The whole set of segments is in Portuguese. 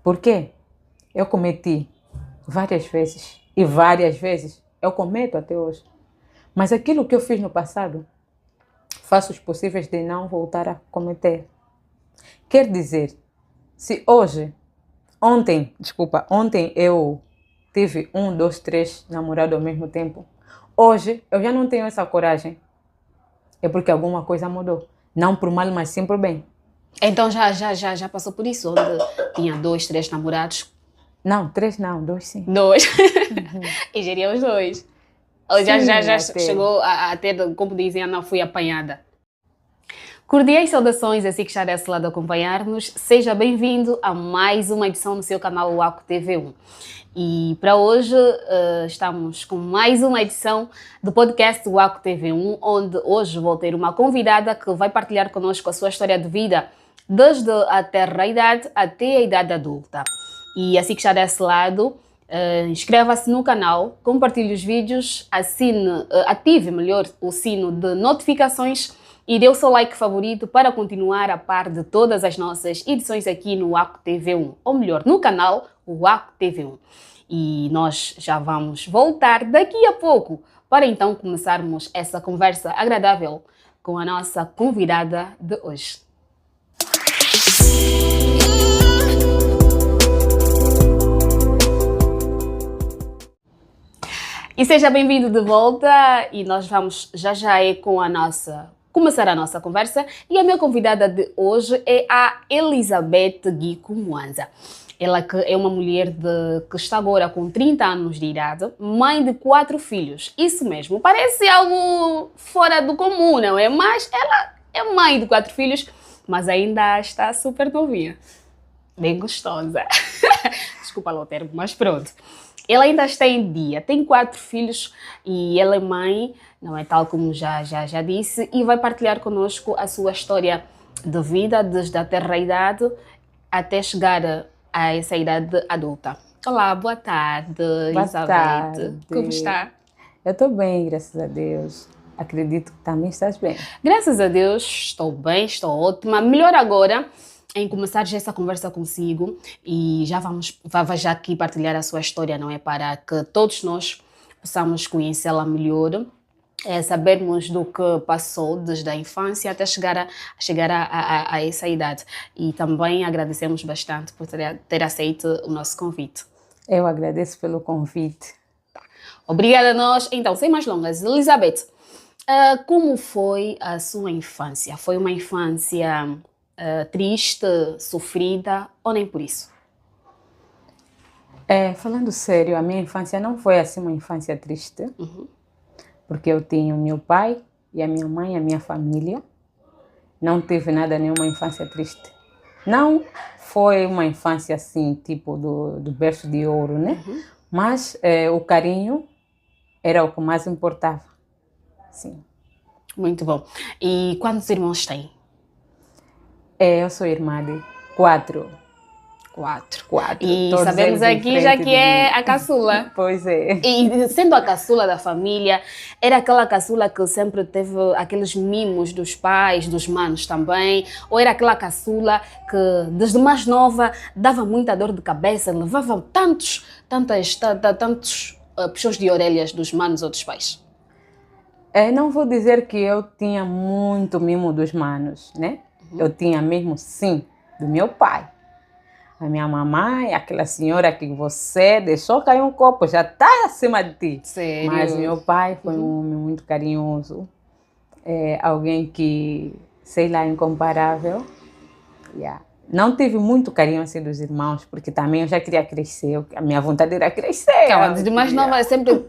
Por quê? Eu cometi várias vezes e várias vezes eu cometo até hoje. Mas aquilo que eu fiz no passado, faço os possíveis de não voltar a cometer. Quer dizer, se ontem eu tive 1, 2, 3 namorados ao mesmo tempo, hoje eu já não tenho essa coragem. É porque alguma coisa mudou. Não por mal, mas sim por bem. Então já passou por isso, onde tinha 2, 3 namorados? Não, 3 não, 2 sim. 2. E geria os 2. Ou já Até. chegou a ter, como dizem, não fui apanhada. Cordiais saudações, assim que está desse lado a acompanhar-nos. Seja bem-vindo a mais uma edição no seu canal Waco TV1. E para hoje estamos com mais uma edição do podcast Waco TV1, onde hoje vou ter uma convidada que vai partilhar connosco a sua história de vida, desde a tenra idade até a idade adulta. E assim que está desse lado, inscreva-se no canal, compartilhe os vídeos, ative melhor o sino de notificações e dê o seu like favorito para continuar a par de todas as nossas edições aqui no Waco TV1, ou melhor, no canal Waco TV1. E nós já vamos voltar daqui a pouco para então começarmos essa conversa agradável com a nossa convidada de hoje. E seja bem-vindo de volta e nós vamos já começar a nossa conversa. E a minha convidada de hoje é a Elizabeth Guico Mwanza. Ela que é uma mulher que está agora com 30 anos de idade, mãe de 4 filhos. Isso mesmo, parece algo fora do comum, não é? Mas ela é mãe de 4 filhos, mas ainda está super novinha. Bem gostosa. Desculpa lá o termo, mas pronto. Ela ainda está em dia, tem 4 filhos e ela é mãe, não é tal como já disse, e vai partilhar connosco a sua história de vida, desde a tenra idade até chegar a essa idade adulta. Olá, boa tarde, Elizabeth. Tarde. Como está? Eu estou bem, graças a Deus. Acredito que também estás bem. Graças a Deus, estou bem, estou ótima. Melhor agora em começar já essa conversa consigo e vai já aqui partilhar a sua história, não é? Para que todos nós possamos conhecê-la melhor, sabermos do que passou desde a infância até chegar a essa idade. E também agradecemos bastante por ter aceito o nosso convite. Eu agradeço pelo convite. Obrigada a nós. Então, sem mais longas, Elizabeth, como foi a sua infância? Foi uma infância triste, sofrida ou nem por isso? Falando sério, a minha infância não foi assim uma infância triste. Porque eu tinha o meu pai e a minha mãe, a minha família. Não tive nenhuma infância triste. Não foi uma infância assim, tipo do berço de ouro, né? Mas o carinho era o que mais importava. Sim. Muito bom. E quantos irmãos tem? Eu sou irmã de 4. 4. 4. E Todos sabemos eles aqui já que é a caçula. Pois é. E sendo a caçula da família, era aquela caçula que sempre teve aqueles mimos dos pais, dos manos também? Ou era aquela caçula que desde mais nova dava muita dor de cabeça, levava tantos puxões de orelhas dos manos ou dos pais? Não vou dizer que eu tinha muito mimo dos manos, né? Eu tinha mesmo, sim, do meu pai. A minha mamãe, aquela senhora que você deixou cair um copo, já está acima de ti. Sério? Mas meu pai foi um homem muito carinhoso. Alguém que, sei lá, incomparável. Não tive muito carinho assim dos irmãos, porque também eu já queria crescer. A minha vontade era crescer. Calma, desde mais nova, sempre...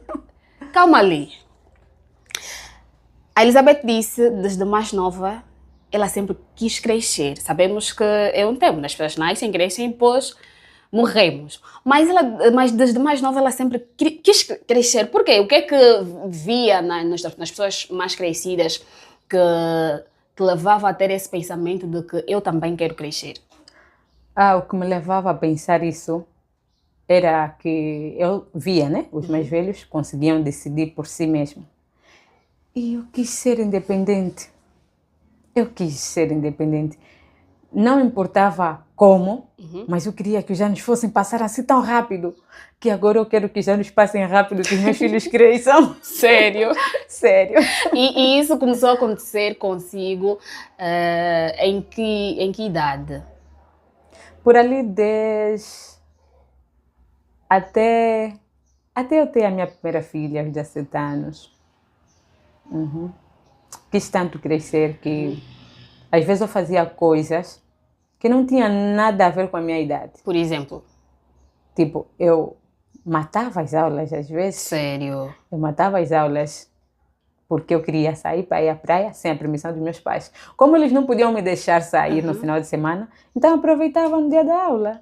Calma ali. A Elizabeth disse, desde mais nova, ela sempre quis crescer. Sabemos que é um tempo, as pessoas nascem, crescem e depois morremos. Mas desde mais nova ela sempre quis crescer. Por quê? O que é que via nas pessoas mais crescidas que levava a ter esse pensamento de que eu também quero crescer? O que me levava a pensar isso era que eu via, né? Os mais velhos conseguiam decidir por si mesmos. E eu quis ser independente. não importava como, mas eu queria que os anos fossem passar assim tão rápido, que agora eu quero que os anos passem rápido, que os meus filhos cresçam. Sério? Sério. E isso começou a acontecer consigo em que idade? Por ali 10 até eu ter a minha primeira filha, aos 17 anos. Quis tanto crescer que às vezes eu fazia coisas que não tinha nada a ver com a minha idade. Por exemplo? Tipo, eu matava as aulas às vezes. Sério? Eu matava as aulas porque eu queria sair para ir à praia sem a permissão dos meus pais. Como eles não podiam me deixar sair no final de semana, então eu aproveitava no dia da aula.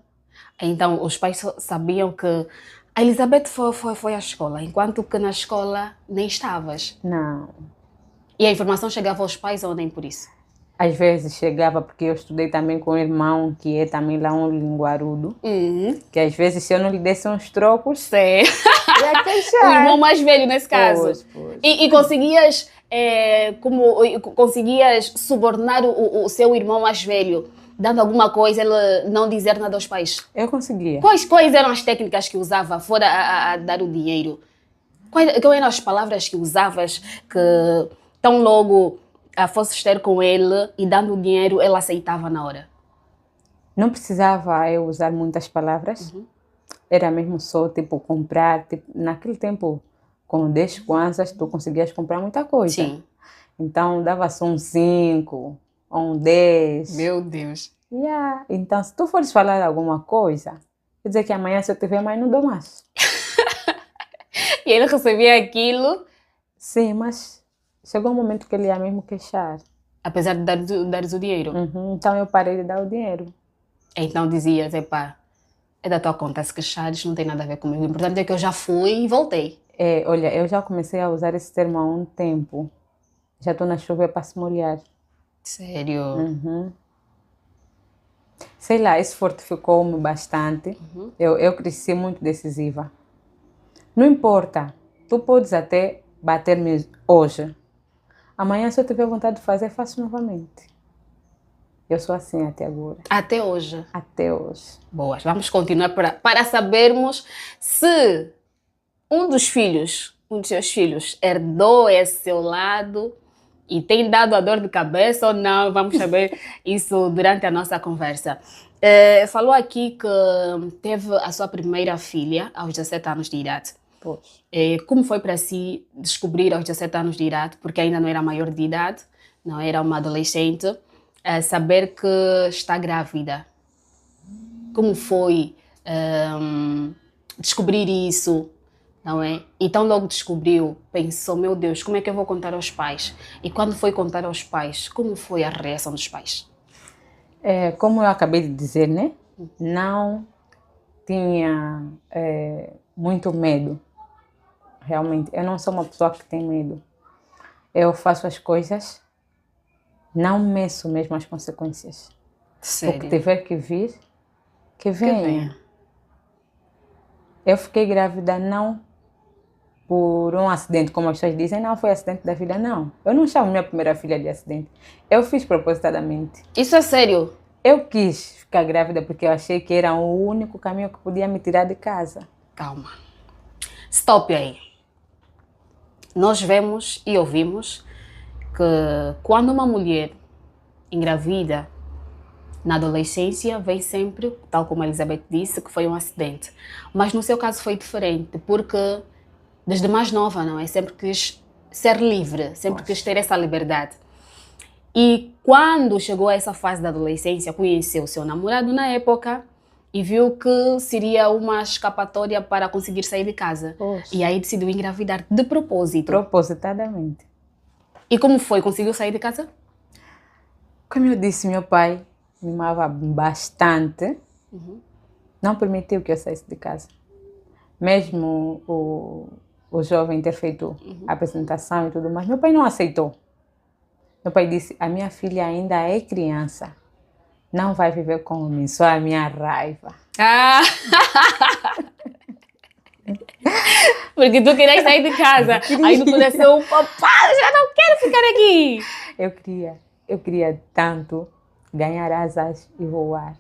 Então, os pais sabiam que a Elizabeth foi à escola, enquanto que na escola nem estavas. Não. E a informação chegava aos pais ou nem por isso? Às vezes chegava porque eu estudei também com um irmão que é também lá um linguarudo, que às vezes se eu não lhe desse uns trocos, Sei. ia O queixar. irmão mais velho nesse caso. Pois. E conseguias, conseguias subornar o seu irmão mais velho, dando alguma coisa, ele não dizer nada aos pais? Eu conseguia. Quais eram as técnicas que usava, fora a dar o dinheiro? Quais eram as palavras que usavas que tão logo fosses ter com ele e dando o dinheiro, ele aceitava na hora? Não precisava eu usar muitas palavras. Era mesmo só, tipo, comprar. Tipo, naquele tempo, com 10 kwanzas, tu conseguias comprar muita coisa. Sim. Então, dava só um 5 ou um 10. Meu Deus. Yeah. Então, se tu fores falar alguma coisa, quer dizer que amanhã, se eu tiver mais, não dou mais. E ele recebia aquilo, Sim, mas chegou um momento que ele ia mesmo queixar. apesar de dares o dinheiro. Então, eu parei de dar o dinheiro. Então dizias, epá, é da tua conta, se queixares não tem nada a ver comigo. O importante é que eu já fui e voltei. Olha, eu já comecei a usar esse termo há um tempo. Já estou na chuva para se molhar. Sério? Sei lá, isso fortificou-me bastante. Eu cresci muito decisiva. Não importa, tu podes até bater-me hoje. Amanhã, se eu tiver vontade de fazer, faço novamente. Eu sou assim até agora. Até hoje. Até hoje. Boas, vamos continuar para sabermos se um dos seus filhos, herdou esse seu lado e tem dado a dor de cabeça ou não. Vamos saber isso durante a nossa conversa. Falou aqui que teve a sua primeira filha aos 17 anos de idade. Pois. Como foi para si descobrir aos 17 anos de idade, porque ainda não era maior de idade, não era uma adolescente, saber que está grávida? Como foi descobrir isso, não é? Então logo descobriu, pensou, meu Deus, como é que eu vou contar aos pais? E quando foi contar aos pais, como foi a reação dos pais? Como eu acabei de dizer, né? Não tinha muito medo. Realmente, eu não sou uma pessoa que tem medo. Eu faço as coisas, não meço mesmo as consequências. Sério? O que tiver que vir, que venha. venha. Eu fiquei grávida não por um acidente, como as pessoas dizem, não foi acidente da vida, não. Eu não chamo minha primeira filha de acidente. Eu fiz propositadamente. Isso é sério? Eu quis ficar grávida porque eu achei que era o único caminho que podia me tirar de casa. Calma. Stop aí. Nós vemos e ouvimos que quando uma mulher engravida na adolescência, vem sempre, tal como a Elizabeth disse, que foi um acidente. Mas no seu caso foi diferente, porque desde mais nova, não é? Sempre quis ser livre, sempre quis ter essa liberdade. E quando chegou a essa fase da adolescência, conheceu o seu namorado na época e viu que seria uma escapatória para conseguir sair de casa. Poxa. E aí decidiu engravidar de propósito. Propositadamente. E como foi? Conseguiu sair de casa? Como eu disse, meu pai me amava bastante. Não permitiu que eu saísse de casa. Mesmo o jovem ter feito a apresentação e tudo mais, meu pai não aceitou. Meu pai disse, a minha filha ainda é criança. Não vai viver comigo, só a minha raiva. Ah! Porque tu querias sair de casa. Aí no coração, papai, já não quero ficar aqui. Eu queria tanto. ganhar asas e voar.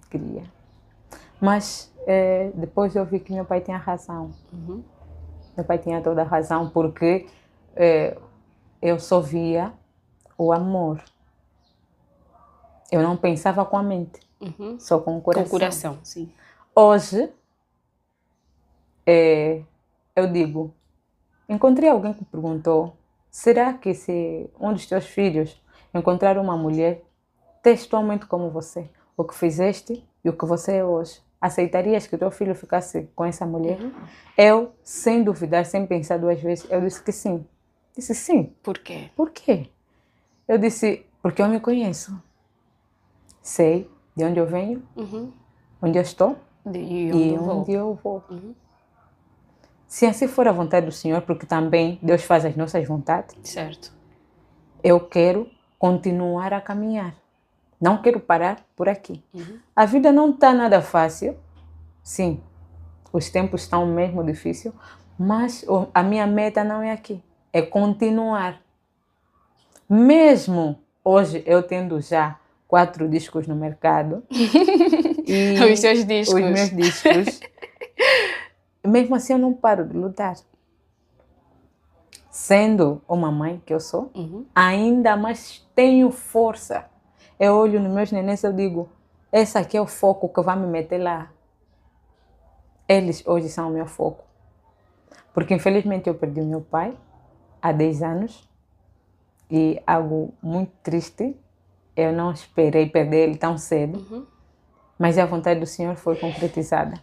Queria. Mas depois eu vi que meu pai tinha razão. Meu pai tinha toda a razão, porque eu só via o amor. Eu não pensava com a mente, só com o coração. Com o coração, sim. Hoje, eu digo, encontrei alguém que perguntou, será que se um dos teus filhos encontrar uma mulher textualmente como você, o que fizeste e o que você é hoje, aceitarias que o teu filho ficasse com essa mulher? Eu, sem duvidar, sem pensar duas vezes, eu disse que sim. Disse sim. Por quê? Por quê? Eu disse, porque eu me conheço. Sei de onde eu venho, onde eu estou E onde eu vou. Se assim for a vontade do Senhor, porque também Deus faz as nossas vontades, Certo. eu quero continuar a caminhar. Não quero parar por aqui. A vida não está nada fácil. Sim, os tempos estão mesmo difíceis, mas a minha meta não é aqui. É continuar. Mesmo hoje eu tendo já 4 discos no mercado. E Os seus discos. Os meus discos. Mesmo assim eu não paro de lutar. Sendo uma mãe que eu sou, ainda mais tenho força. Eu olho nos meus nenéns e eu digo, esse aqui é o foco que vai me meter lá. Eles hoje são o meu foco. Porque infelizmente eu perdi o meu pai há 10 anos. E algo muito triste, eu não esperei perder ele tão cedo. Mas a vontade do Senhor foi concretizada.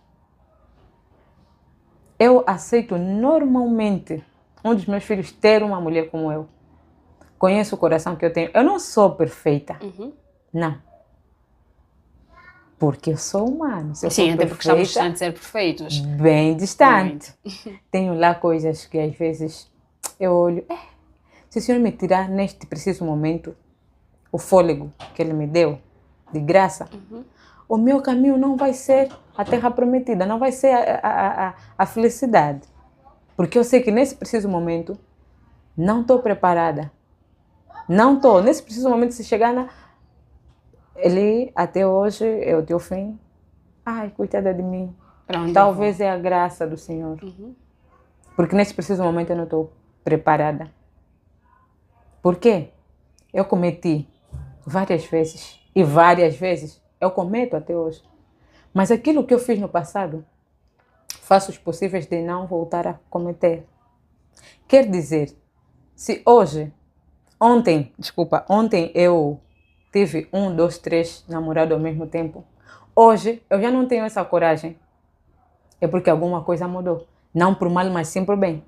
Eu aceito normalmente um dos meus filhos ter uma mulher como eu. Conheço o coração que eu tenho. Eu não sou perfeita. Não. Porque eu sou humano. Se eu Sim, for até porque estamos perfeita, distantes de ser perfeitos. bem distante. Tenho lá coisas que às vezes eu olho. Se o Senhor me tirar neste preciso momento o fôlego que Ele me deu, de graça, o meu caminho não vai ser a terra prometida, não vai ser a felicidade. Porque eu sei que nesse preciso momento não estou preparada. Não estou. Nesse preciso momento, se chegar na... Ele, até hoje, é o teu fim. Ai, coitada de mim. Talvez é a graça do Senhor. Porque nesse preciso momento eu não estou preparada. Por quê? Eu cometi várias vezes. E várias vezes eu cometo até hoje. Mas aquilo que eu fiz no passado, faço os possíveis de não voltar a cometer. Quer dizer, se ontem eu tive 1, 2, 3 namorados ao mesmo tempo, hoje eu já não tenho essa coragem. É porque alguma coisa mudou. Não por mal, mas sim por bem.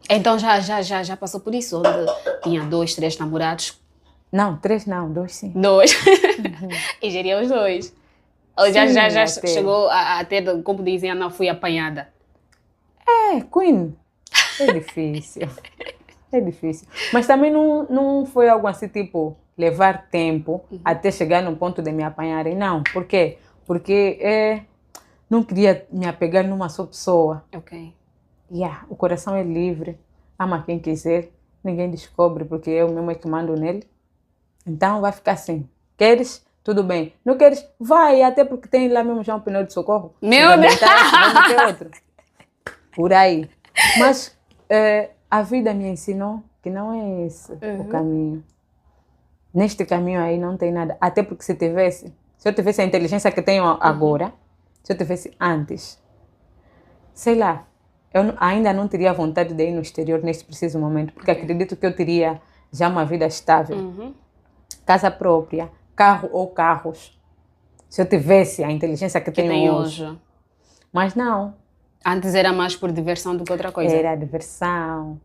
Então já passou por isso, onde tinha 2, 3 namorados? Não, 3 não, 2 sim. 2. E geria os 2. Ou já até. chegou a ter, como dizem, não fui apanhada. Queen, é difícil. É difícil. Mas também não foi algo assim, tipo, levar tempo até chegar no ponto de me apanharem. Não. Por quê? Porque não queria me apegar numa só pessoa. Ok. O coração é livre. Ama quem quiser. Ninguém descobre, porque eu mesmo é que mando nele. Então vai ficar assim. Queres? Tudo bem. Não queres? Vai, até porque tem lá mesmo já um pneu de socorro. Meu Deus! Vamos ter outro. Por aí. Mas a vida me ensinou que não é esse o caminho. Neste caminho aí não tem nada. Até porque se eu tivesse a inteligência que tenho agora, se eu tivesse antes, sei lá, eu ainda não teria vontade de ir no exterior neste preciso momento, porque acredito que eu teria já uma vida estável. Casa própria, carro ou carros. Se eu tivesse a inteligência que tenho hoje. Mas não. Antes era mais por diversão do que outra coisa. Era diversão.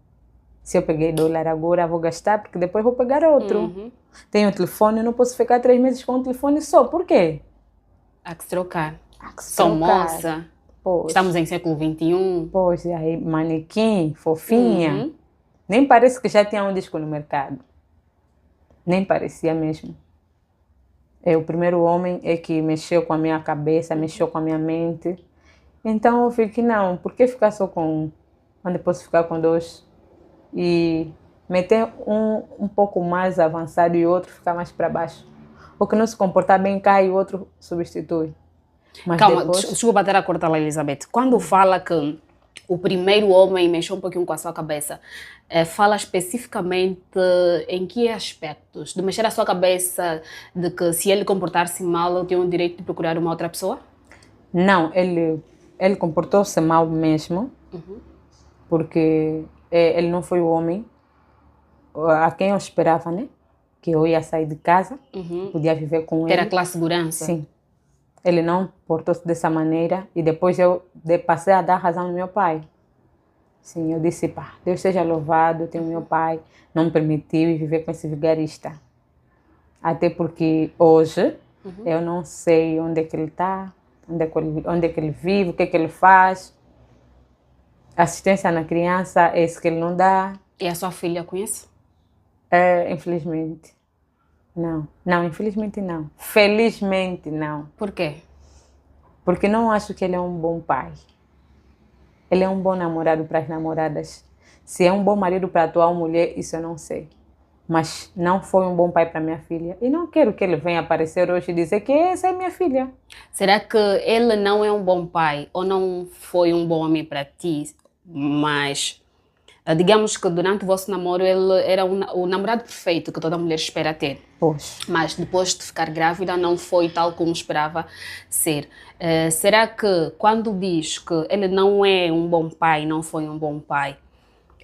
Se eu peguei dólar agora, vou gastar, porque depois vou pegar outro. Tenho um telefone, eu não posso ficar 3 meses com um telefone só. Por quê? Há que se trocar. Sou moça. Pois. Estamos em século XXI. Pois, e aí, manequim, fofinha. Nem parece que já tinha um disco no mercado. Nem parecia mesmo. O primeiro homem é que mexeu com a minha cabeça, mexeu com a minha mente. Então eu vi que não, por que ficar só com um? Onde posso ficar com 2? E meter um pouco mais avançado e o outro ficar mais para baixo. que não se comportar bem cai e o outro substitui. Mas Calma, depois, desculpa bater a cortar lá, Elizabeth. Quando fala que o primeiro homem mexeu um pouquinho com a sua cabeça, fala especificamente em que aspectos? De mexer a sua cabeça, de que se ele comportar-se mal, eu tenho o direito de procurar uma outra pessoa? não, ele comportou-se mal mesmo, porque ele não foi o homem a quem eu esperava, né? Que eu ia sair de casa, podia viver com Ter ele. aquela segurança? Sim. Ele não portou-se dessa maneira e depois passei a dar razão ao meu pai. Sim, eu disse, pá, Deus seja louvado, tenho meu pai, não me permitiu viver com esse vigarista. Até porque hoje eu não sei onde é que ele está, onde é que ele vive, o que é que ele faz. Assistência na criança é isso que ele não dá. E a sua filha conhece? Infelizmente. Não, infelizmente não. Felizmente não. Por quê? Porque não acho que ele é um bom pai. Ele é um bom namorado para as namoradas. Se é um bom marido para a atual mulher, isso eu não sei. Mas não foi um bom pai para minha filha. E não quero que ele venha aparecer hoje e dizer que essa é minha filha. Será que ele não é um bom pai ou não foi um bom homem para ti, mas digamos que durante o vosso namoro ele era o namorado perfeito que toda mulher espera ter. Poxa. Mas depois de ficar grávida não foi tal como esperava ser. Será que quando diz que ele não é um bom pai, não foi um bom pai,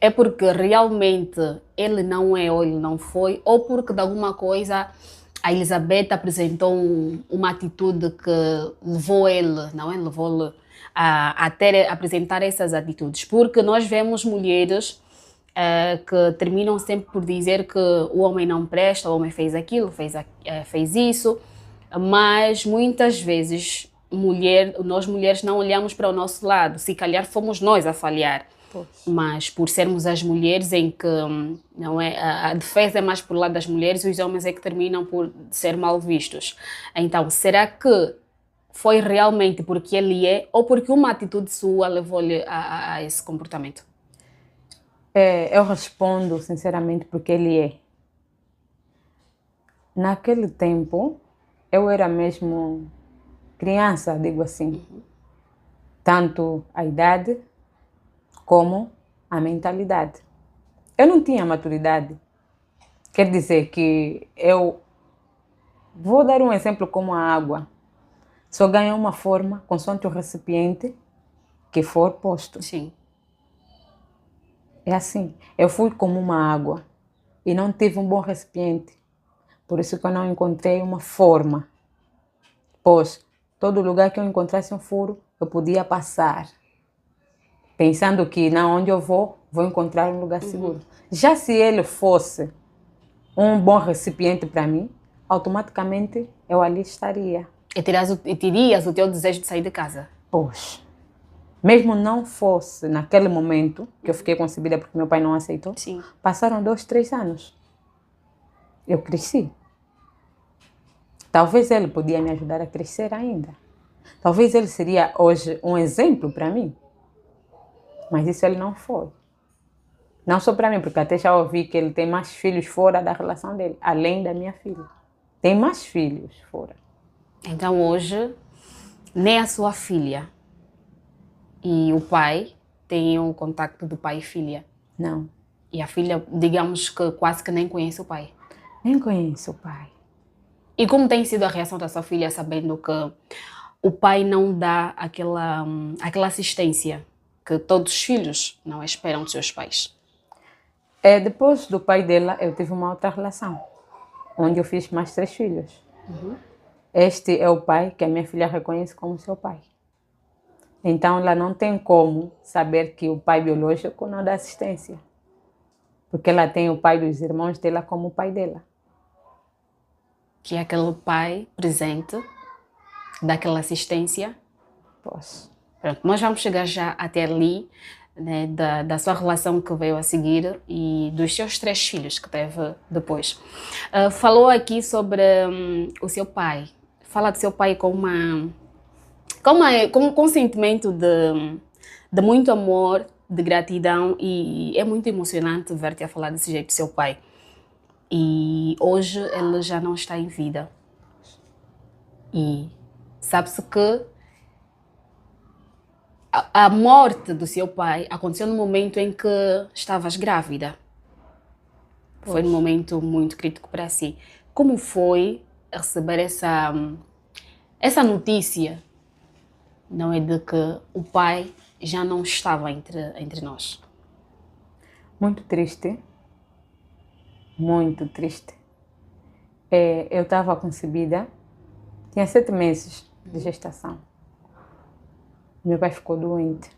é porque realmente ele não é ou ele não foi, ou porque de alguma coisa a Elizabeth apresentou uma atitude que levou ele, não é? Levou-lhe a apresentar essas atitudes? Porque nós vemos mulheres que terminam sempre por dizer que o homem não presta, o homem fez aquilo, fez isso, mas muitas vezes nós mulheres não olhamos para o nosso lado, se calhar fomos nós a falhar. Poxa. Mas por sermos as mulheres em que não é, a defesa é mais por lado das mulheres e os homens é que terminam por ser mal vistos. Então, será que foi realmente porque ele é ou porque uma atitude sua levou-lhe a esse comportamento? Eu respondo sinceramente porque ele é. Naquele tempo, eu era mesmo criança, digo assim. Tanto a idade como a mentalidade. Eu não tinha maturidade. Quer dizer que eu vou dar um exemplo como a água. Só ganha uma forma consoante o recipiente que for posto. Sim. É assim. Eu fui como uma água e não tive um bom recipiente. Por isso que eu não encontrei uma forma. Pois todo lugar que eu encontrasse um furo, eu podia passar. Pensando que na onde eu vou encontrar um lugar seguro. Já se ele fosse um bom recipiente para mim, automaticamente eu ali estaria. E terias o teu desejo de sair de casa? Poxa, mesmo não fosse naquele momento que eu fiquei concebida porque meu pai não aceitou, Sim. passaram 2, 3 anos. Eu cresci. Talvez ele podia me ajudar a crescer ainda. Talvez ele seria hoje um exemplo para mim. Mas isso ele não foi. Não só para mim, porque até já ouvi que ele tem mais filhos fora da relação dele, além da minha filha. Tem mais filhos fora. Então hoje, nem a sua filha e o pai têm o contacto do pai e filha. Não. E a filha, digamos que quase que nem conhece o pai. Nem conheço o pai. E como tem sido a reação da sua filha sabendo que o pai não dá aquela assistência que todos os filhos não esperam dos seus pais? Depois do pai dela, eu tive uma outra relação, onde eu fiz mais 3 filhos. Este é o pai que a minha filha reconhece como seu pai. Então, ela não tem como saber que o pai biológico não dá assistência. Porque ela tem o pai dos irmãos dela como o pai dela. Que é aquele pai presente, daquela assistência. Pois. Pronto, nós vamos chegar já até ali, né, da sua relação que veio a seguir e dos seus 3 filhos que teve depois. Falou aqui sobre o seu pai. Fala do seu pai com um sentimento de muito amor, de gratidão, e é muito emocionante ver-te a falar desse jeito do seu pai. E hoje ele já não está em vida. E sabe-se que a morte do seu pai aconteceu no momento em que estavas grávida. Foi um momento muito crítico para si. Como foi receber essa notícia, não é, de que o pai já não estava entre nós? Muito triste, muito triste. Eu estava concebida, tinha 7 meses de gestação. Meu pai ficou doente.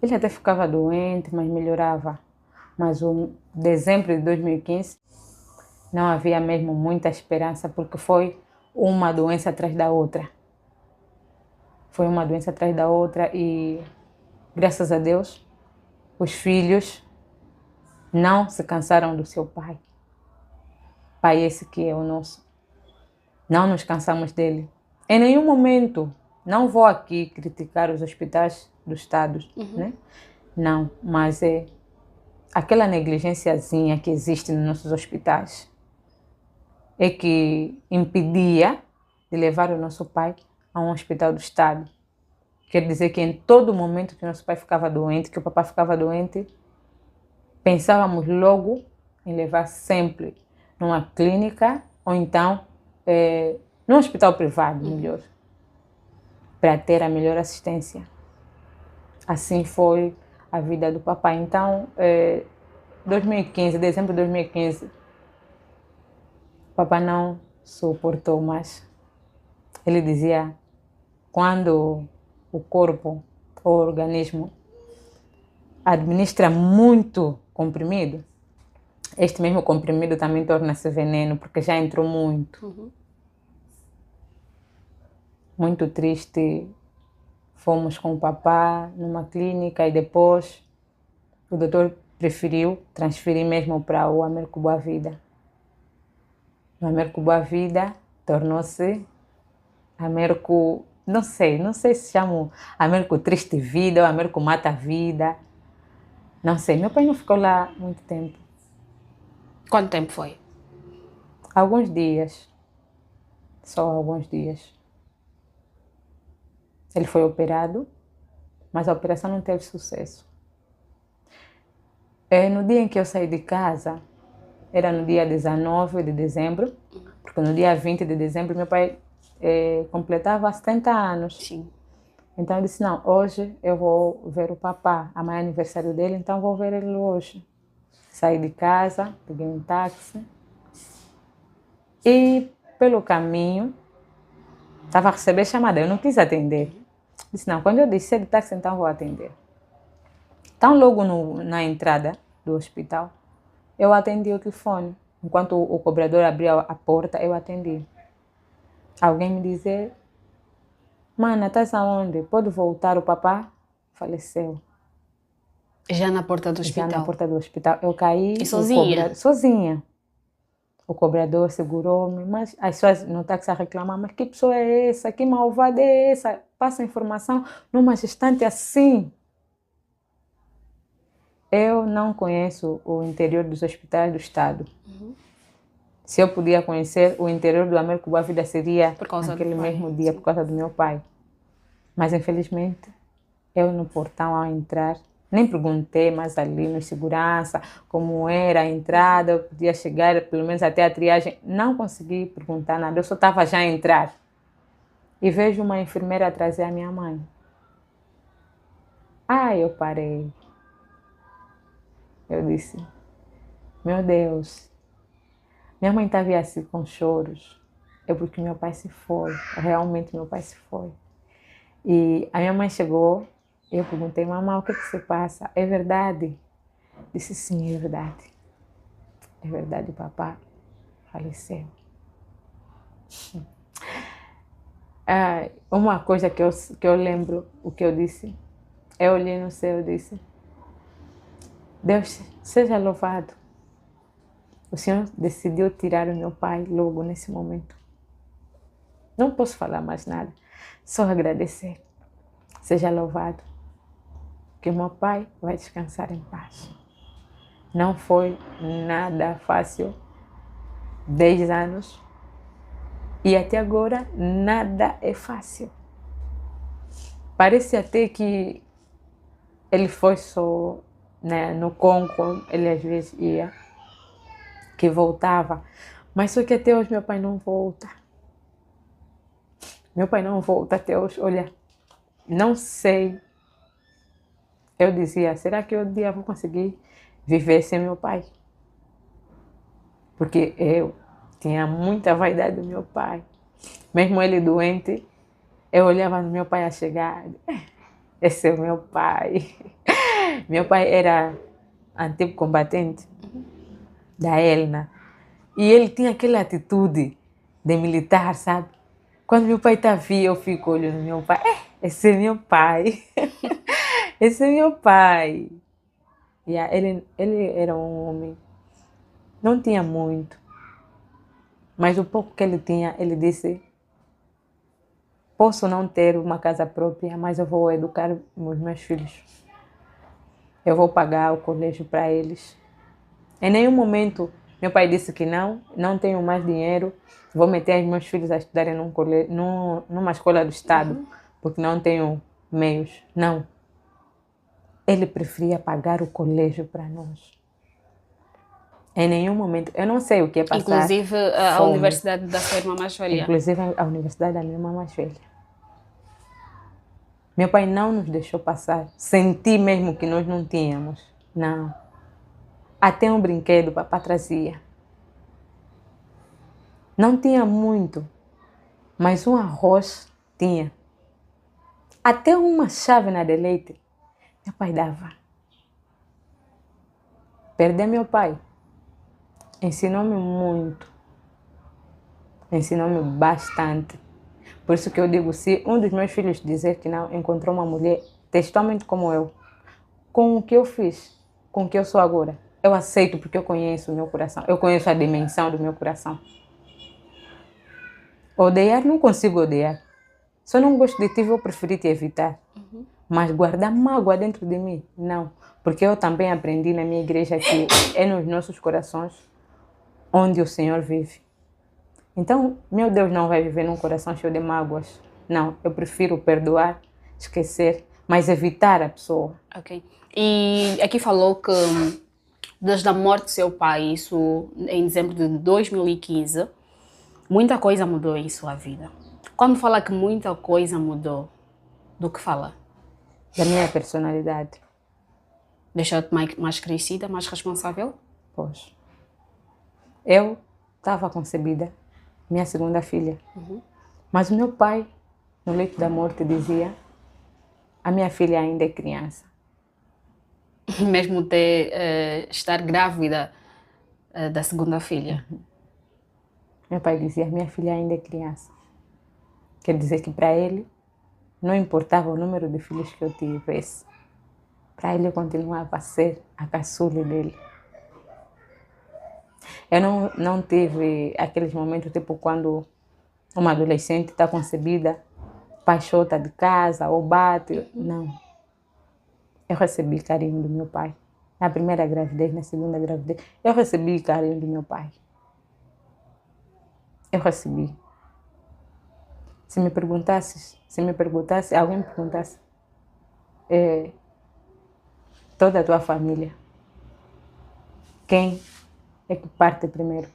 Ele até ficava doente, mas melhorava. Mas o dezembro de 2015 não havia mesmo muita esperança, porque foi uma doença atrás da outra. Foi uma doença atrás da outra e, graças a Deus, os filhos não se cansaram do seu pai. Pai esse que é o nosso. Não nos cansamos dele. Em nenhum momento, não vou aqui criticar os hospitais do Estado, né? Não, mas é aquela negligenciazinha que existe nos nossos hospitais é que impedia de levar o nosso pai a um hospital do Estado. Quer dizer que em todo momento que nosso pai ficava doente, que o papai ficava doente, pensávamos logo em levar sempre numa clínica ou então num hospital privado, melhor, para ter a melhor assistência. Assim foi a vida do papai. Então, 2015, dezembro de 2015, o papai não suportou mais. Ele dizia, quando o corpo, o organismo, administra muito comprimido, este mesmo comprimido também torna-se veneno, porque já entrou muito. Muito triste. Fomos com o papá numa clínica e depois o doutor preferiu transferir mesmo para o Américo Boa Vida. O Américo Boa Vida tornou-se Américo, não sei se chama Américo Triste Vida ou Américo Mata Vida. Não sei, meu pai não ficou lá muito tempo. Quanto tempo foi? Alguns dias. Só alguns dias. Ele foi operado, mas a operação não teve sucesso. No dia em que eu saí de casa, era no dia 19 de dezembro, porque no dia 20 de dezembro meu pai completava 70 anos. Sim. Então eu disse, não, hoje eu vou ver o papá, amanhã é aniversário dele, então vou ver ele hoje. Saí de casa, peguei um táxi e pelo caminho estava a receber chamada, eu não quis atender. Disse, não, quando eu descer de táxi, então vou atender. Então, logo na entrada do hospital, eu atendi o telefone. Enquanto o cobrador abria a porta, eu atendi. Alguém me dizia, mana, estás aonde? Pode voltar, o papá faleceu. Já na porta do hospital? Já na porta do hospital. Eu caí... E sozinha? Sozinha. O cobrador segurou-me, mas as pessoas no táxi a reclamar, mas que pessoa é essa? Que malvada é essa? Passa informação numa gestante assim. Eu não conheço o interior dos hospitais do Estado. Se eu podia conhecer o interior do Américo Boa Vida, seria naquele mesmo dia, por causa do meu pai. Mas, infelizmente, eu no portão ao entrar, nem perguntei mais ali no segurança como era a entrada, eu podia chegar pelo menos até a triagem. Não consegui perguntar nada, eu só estava já a entrar. E vejo uma enfermeira trazer a minha mãe. Eu parei. Eu disse, meu Deus, minha mãe estava assim com choros. É porque meu pai se foi, realmente meu pai se foi. E a minha mãe chegou, eu perguntei, mamãe, o que se passa? É verdade? Disse, sim, é verdade. É verdade, papai faleceu. Uma coisa que eu lembro, o que eu disse, eu olhei no céu e disse, Deus seja louvado. O Senhor decidiu tirar o meu pai logo nesse momento. Não posso falar mais nada, só agradecer. Seja louvado, que meu pai vai descansar em paz. Não foi nada fácil, 10 anos E até agora nada é fácil. Parece até que ele foi só, né, no Congo, ele às vezes ia, que voltava. Mas só que até hoje meu pai não volta. Meu pai não volta até hoje. Olha, não sei. Eu dizia, será que um dia vou conseguir viver sem meu pai? Porque eu tinha muita vaidade do meu pai. Mesmo ele doente, eu olhava no meu pai a chegar. Esse é o meu pai. Meu pai era antigo combatente da Elna. E ele tinha aquela atitude de militar, sabe? Quando meu pai está vivo, eu fico olhando meu pai. Esse é meu pai. Esse é meu pai. Ele era um homem. Não tinha muito. Mas o pouco que ele tinha, ele disse: posso não ter uma casa própria, mas eu vou educar os meus filhos. Eu vou pagar o colégio para eles. Em nenhum momento meu pai disse que não tenho mais dinheiro, vou meter os meus filhos a estudarem numa escola do Estado, porque não tenho meios. Não. Ele preferia pagar o colégio para nós. Em nenhum momento. Eu não sei o que é passar Inclusive a fome. universidade da sua irmã mais velha. Inclusive a universidade da minha irmã mais velha. Meu pai não nos deixou passar. Senti mesmo que nós não tínhamos. Não. Até um brinquedo o papai trazia. Não tinha muito, mas um arroz tinha. Até uma chávena de leite, meu pai dava. Perder meu pai ensinou-me muito. Ensinou-me bastante. Por isso que eu digo, se um dos meus filhos dizer que não encontrou uma mulher textualmente como eu, com o que eu fiz, com o que eu sou agora, eu aceito porque eu conheço o meu coração. Eu conheço a dimensão do meu coração. Odiar, não consigo odiar. Se eu não gosto de ti, vou preferir te evitar. Mas guardar mágoa dentro de mim, não. Porque eu também aprendi na minha igreja que é nos nossos corações onde o Senhor vive. Então, meu Deus não vai viver num coração cheio de mágoas. Não, eu prefiro perdoar, esquecer, mas evitar a pessoa. Ok. E aqui falou que desde a morte do seu pai, isso em dezembro de 2015, muita coisa mudou em sua vida. Quando fala que muita coisa mudou, do que fala? Da minha personalidade. Deixou-te mais crescida, mais responsável? Pois. Eu estava concebida, minha segunda filha. Mas o meu pai, no leito da morte, dizia: a minha filha ainda é criança. Mesmo estar grávida da segunda filha. Meu pai dizia: minha filha ainda é criança. Quer dizer que para ele não importava o número de filhos que eu tivesse. Para ele eu continuava a ser a caçula dele. Eu não tive aqueles momentos tipo quando uma adolescente está concebida, paixota de casa ou bate. Não. Eu recebi carinho do meu pai. Na primeira gravidez, na segunda gravidez, eu recebi carinho do meu pai. Eu recebi. Se alguém me perguntasse, toda a tua família, quem é que parte primeiro?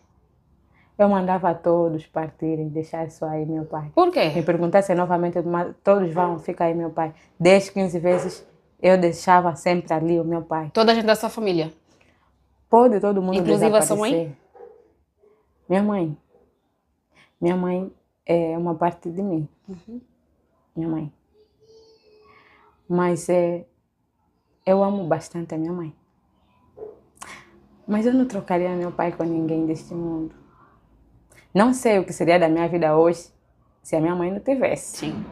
Eu mandava todos partirem, deixar só aí meu pai. Por quê? Me perguntasse novamente, todos vão ficar aí meu pai. 10, 15 vezes eu deixava sempre ali o meu pai. Toda a gente da sua família? Pode todo mundo inclusive desaparecer. A sua mãe? Minha mãe. Minha mãe é uma parte de mim. Minha mãe. Mas eu amo bastante a minha mãe. Mas eu não trocaria meu pai com ninguém deste mundo. Não sei o que seria da minha vida hoje se a minha mãe não tivesse. Sim.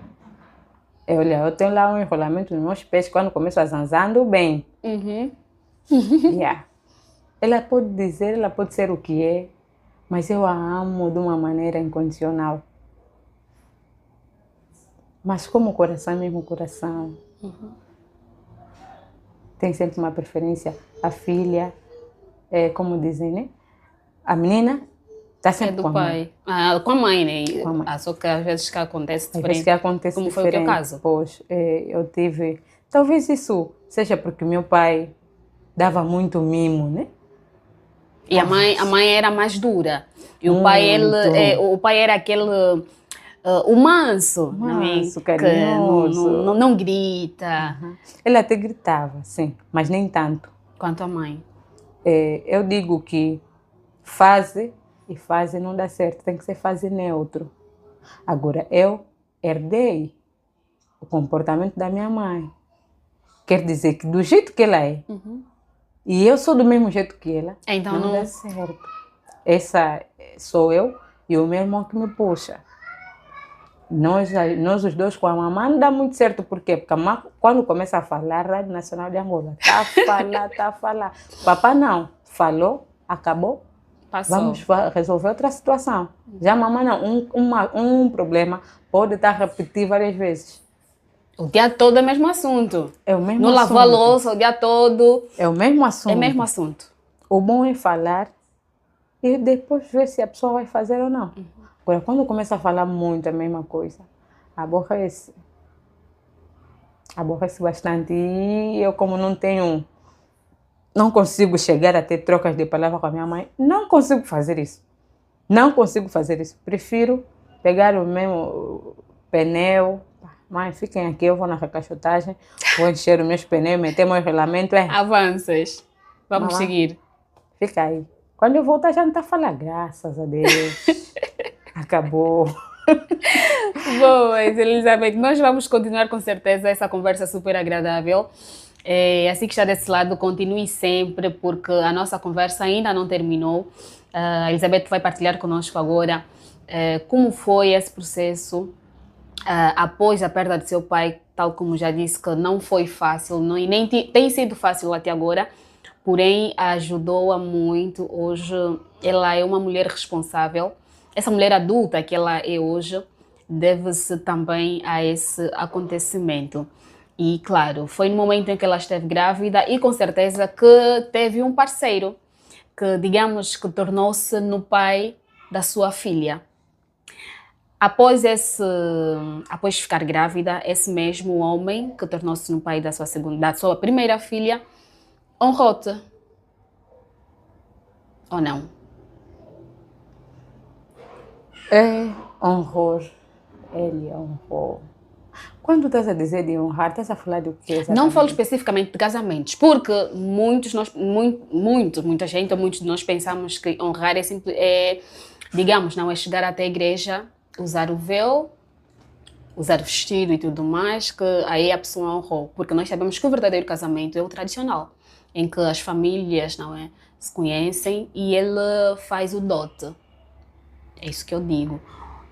Olha, eu tenho lá um enrolamento nos meus pés quando começo a zanzando bem. Yeah. Ela pode dizer, ela pode ser o que é, mas eu a amo de uma maneira incondicional. Mas como o coração é mesmo coração, tem sempre uma preferência. A filha, como dizem, né? A menina Está É sempre do com a mãe. pai. Ah, com a mãe, né? Com a mãe. Ah, só que às vezes que acontece Às vezes diferente. que acontece Como foi o teu diferente, caso? pois eu tive... Talvez isso seja porque meu pai dava muito mimo, né? E a mãe era mais dura. E o pai, Muito. o pai era aquele, o manso, não é? Manso, Que carinhoso. não grita, Uhum. Ele até gritava, sim, mas nem tanto. quanto a mãe. Eu digo que fase e fase não dá certo, tem que ser fase neutro. Agora, eu herdei o comportamento da minha mãe. Quer dizer que do jeito que ela é, e eu sou do mesmo jeito que ela, Então não dá não. certo. Essa sou eu e o meu irmão que me puxa. Nós os dois com a mamãe não dá muito certo, por quê? Porque a mamãe, quando começa a falar, Rádio Nacional de Angola, tá a falar, tá a falar. Papai não, falou, acabou, Passou. vamos resolver outra situação. Já a mamãe não, um problema pode estar a repetir várias vezes. O dia todo é o mesmo assunto. É o mesmo Não lavou a assunto. louça o dia todo. É o mesmo assunto. É o mesmo assunto. O bom é falar e depois ver se a pessoa vai fazer ou não. Agora, quando começa a falar muito a mesma coisa, aborrece. Aborrece bastante. E eu, como não consigo chegar a ter trocas de palavras com a minha mãe, não consigo fazer isso. Não consigo fazer isso. Prefiro pegar o mesmo pneu. Mãe, fiquem aqui, eu vou na recaixotagem, vou encher os meus pneus, meter meu regulamento. Avanças. Vamos Mamãe, seguir. fica aí. Quando eu voltar, já não está a falar, graças a Deus. Acabou. Boas, Elizabeth. Nós vamos continuar com certeza essa conversa super agradável. Assim que está desse lado, continue sempre, porque a nossa conversa ainda não terminou. A Elizabeth vai partilhar conosco agora como foi esse processo após a perda de seu pai, tal como já disse, que não foi fácil, não, e nem tem sido fácil até agora, porém ajudou-a muito. Hoje ela é uma mulher responsável. Essa mulher adulta que ela é hoje deve-se também a esse acontecimento. E claro, foi no momento em que ela esteve grávida e com certeza que teve um parceiro que, digamos, que tornou-se no pai da sua filha. Após ficar grávida, esse mesmo homem que tornou-se no pai da sua primeira filha, honrou-te. Ou não? É honror. Ele honrou. Quando estás a dizer de honrar, estás a falar do quê exatamente? Não falo especificamente de casamentos, porque muita gente, ou muitos de nós pensamos que honrar digamos, não é chegar até a igreja, usar o véu, usar o vestido e tudo mais, que aí a pessoa honrou. Porque nós sabemos que o verdadeiro casamento é o tradicional, em que as famílias, não é, se conhecem e ele faz o dote. É isso que eu digo.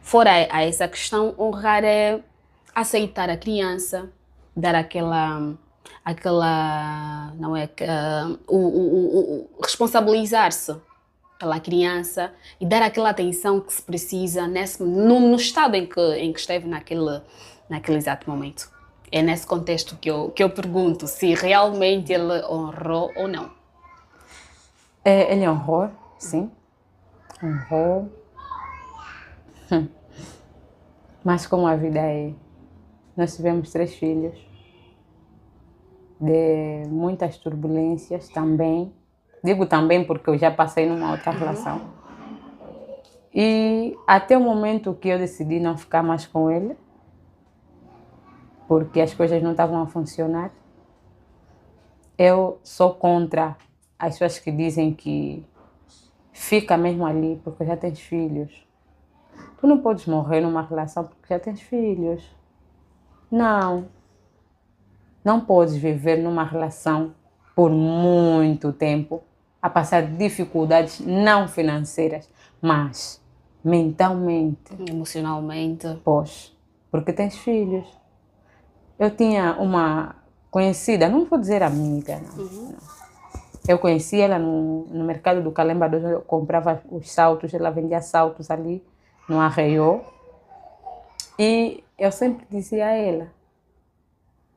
Fora a essa questão, honrar é aceitar a criança, dar não é, responsabilizar-se pela criança e dar aquela atenção que se precisa no estado em que esteve naquele exato momento. É nesse contexto que eu pergunto se realmente ele honrou ou não. Ele honrou, sim. Honrou. Mas como a vida é, nós tivemos 3 filhos, de muitas turbulências também. Digo também porque eu já passei numa outra relação. E até o momento que eu decidi não ficar mais com ele, porque as coisas não estavam a funcionar, eu sou contra as pessoas que dizem que fica mesmo ali porque já tens filhos. Tu não podes morrer numa relação porque já tens filhos. Não. Não podes viver numa relação por muito tempo a passar dificuldades não financeiras, mas mentalmente. Emocionalmente. Pois, porque tens filhos. Eu tinha uma conhecida, não vou dizer amiga, não. Eu conheci ela no mercado do Calemba, onde eu comprava os saltos, ela vendia saltos ali no Arraió. E eu sempre dizia a ela,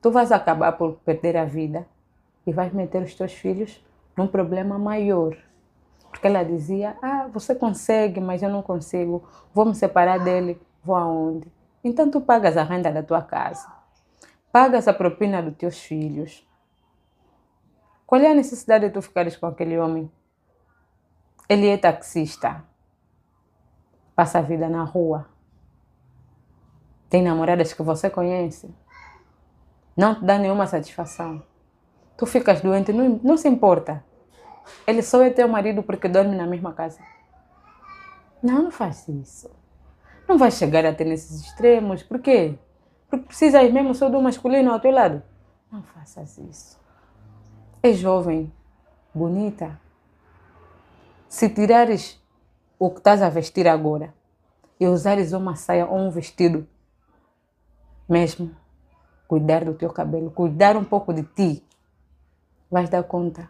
tu vais acabar por perder a vida e vais meter os teus filhos num problema maior. Porque ela dizia, você consegue, mas eu não consigo. Vou me separar dele, vou aonde? Então tu pagas a renda da tua casa. Pagas a propina dos teus filhos. Qual é a necessidade de tu ficares com aquele homem? Ele é taxista. Passa a vida na rua. Tem namoradas que você conhece. Não te dá nenhuma satisfação. Tu ficas doente, não se importa. Ele só é teu marido porque dorme na mesma casa. Não faz isso. Não vai chegar até nesses extremos. Por quê? Porque precisas mesmo só do masculino ao teu lado. Não faças isso. É jovem, bonita. Se tirares o que estás a vestir agora e usares uma saia ou um vestido, mesmo, cuidar do teu cabelo, cuidar um pouco de ti, vais dar conta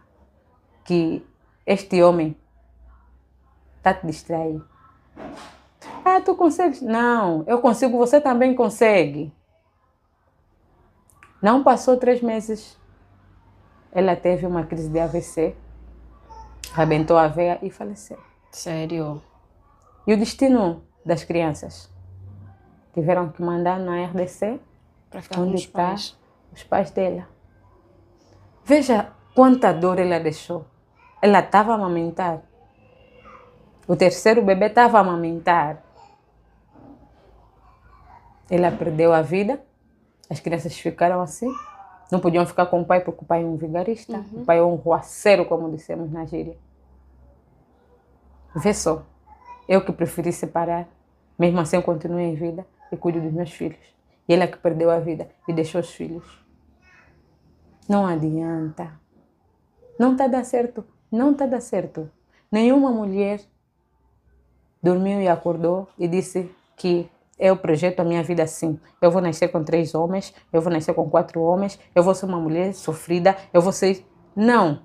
que este homem está te distraindo. Tu consegues? Não, eu consigo, você também consegue. Não passou 3 meses, ela teve uma crise de AVC, arrebentou a veia e faleceu. Sério? E o destino das crianças? Tiveram que mandar na RDC, para ficar onde com os pais. Os pais dela. Veja quanta dor ela deixou. Ela estava a amamentar. O terceiro bebê estava a amamentar. Ela perdeu a vida. As crianças ficaram assim. Não podiam ficar com o pai porque o pai é um vigarista. O pai é um ruaceiro, como dissemos na gíria. Vê só. Eu que preferi separar. Mesmo assim eu continuo em vida e cuido dos meus filhos. E ela que perdeu a vida e deixou os filhos. Não adianta. Não está a dar certo. Não está a dar certo. Nenhuma mulher dormiu e acordou e disse que eu projeto a minha vida assim. Eu vou nascer com 3 homens, eu vou nascer com 4 homens, eu vou ser uma mulher sofrida, eu vou ser... Não.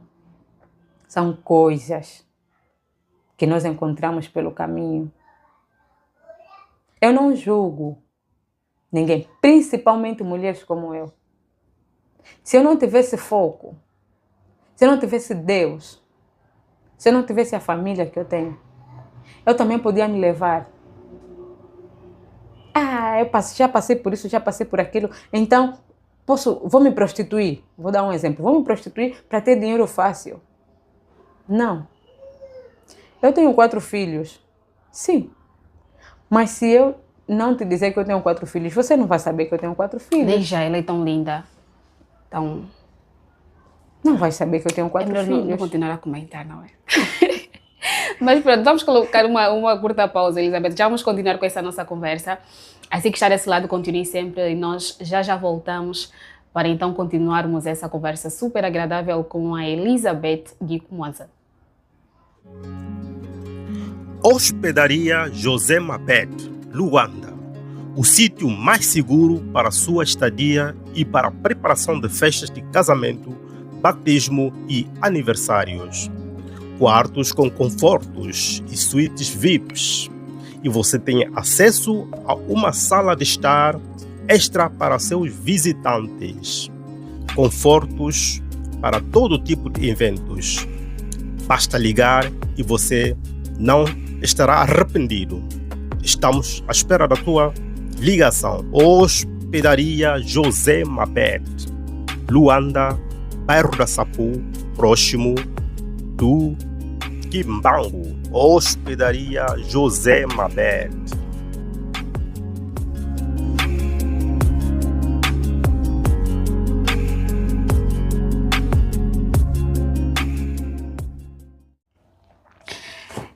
São coisas que nós encontramos pelo caminho. Eu não julgo ninguém, principalmente mulheres como eu. Se eu não tivesse foco, se eu não tivesse Deus, se eu não tivesse a família que eu tenho, eu também podia me levar. Já passei por isso, já passei por aquilo, então vou me prostituir. Vou dar um exemplo. Vou me prostituir para ter dinheiro fácil. Não. Eu tenho 4 filhos. Sim. Mas se eu não te dizer que eu tenho 4 filhos, você não vai saber que eu tenho 4 filhos. Nem já, ela é tão linda. Tão... Não vai saber que eu tenho 4 filhos. Não continuar a comentar, não é? Mas pronto, vamos colocar uma curta pausa, Elizabeth. Já vamos continuar com essa nossa conversa. Assim que está desse lado, continue sempre e nós já voltamos para então continuarmos essa conversa super agradável com a Elizabeth Guicumanza. Hospedaria José Mabet, Luanda. O sítio mais seguro para sua estadia e para a preparação de festas de casamento, batismo e aniversários. Quartos com confortos e suítes VIPs. E você tem acesso a uma sala de estar extra para seus visitantes. Confortos para todo tipo de eventos. Basta ligar e você não estará arrependido. Estamos à espera da tua ligação. Hospedaria José Mabet, Luanda, bairro da Sapu, próximo do Quimbango. Hospedaria José Mabet.